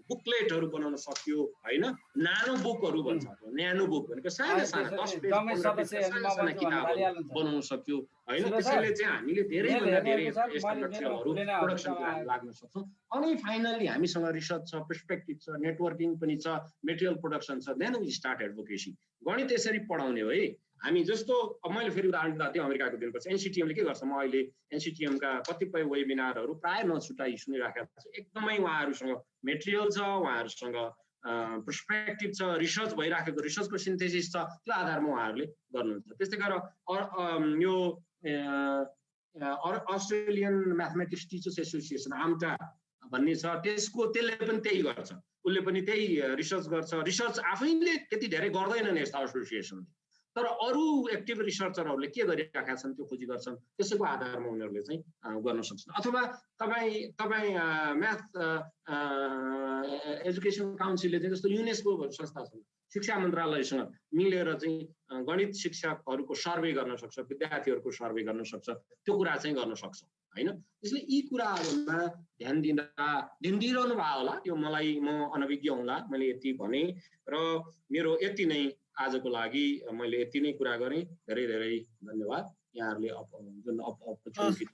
बुकलेटहरू बनाउन सक्यो, होइन। नानो बुकहरू भन्छ, न्यानो बुक भनेको साना साना 10 पेज साना किताबहरू बनाउन सक्यो, होइन। त्यसैले चाहिँ हामीले धेरैभन्दा धेरै यस्ता मटेरियलहरू प्रोडक्सनमा लाग्न सक्छौँ। अनि फाइनली हामीसँग रिसर्च छ, पर्सपेक्टिभ छ, नेटवर्किङ पनि छ, मेटेरियल प्रोडक्सन छ, देन वी स्टार्ट एडभोकेसी। गणित यसरी पढाउने हो है हामी। जस्तो अब मैले फेरि उदाहरण दिँदा थिएँ अमेरिकाको दिनुपर्छ, एनसिटिएमले के गर्छ, म अहिले एनसिटिएमका कतिपय वेबिनारहरू प्राय नछुटाइ सुनिराखेको छु, एकदमै उहाँहरूसँग मेटेरियल छ, उहाँहरूसँग पर्सपेक्टिभ छ, रिसर्च भइराखेको, रिसर्चको सिन्थेसिस छ, त्यो आधारमा उहाँहरूले गर्नुहुन्छ। त्यस्तै गरेर यो अस्ट्रेलियन म्याथमेटिक्स टिचर्स एसोसिएसन आम्टा भन्ने छ, त्यसले पनि त्यही गर्छ, उसले पनि त्यही रिसर्च गर्छ। रिसर्च आफैले त्यति धेरै गर्दैनन् यस्ता एसोसिएसनले, तर अरू एक्टिभ रिसर्चरहरूले के गरिरहेका छन् त्यो खोजी गर्छन्, त्यसैको आधारमा उनीहरूले चाहिँ गर्न सक्छन्। अथवा तपाईँ म्याथ एजुकेसन काउन्सिलले चाहिँ जस्तो युनेस्को संस्था छ, शिक्षा मन्त्रालयसँग मिलेर चाहिँ गणित शिक्षकहरूको सर्वे गर्न सक्छ, विद्यार्थीहरूको सर्वे गर्न सक्छ, त्यो कुरा चाहिँ गर्न सक्छ हैन। त्यसले यी कुराहरूमा ध्यान दिइरहनु भयो होला। यो म अनभिज्ञ होला, मैले यति भने र मेरो यति नै आजको लागि, मैले यति नै कुरा गरेँ। धेरै धेरै धन्यवाद यहाँहरूले जुन अपर्च्युनिटी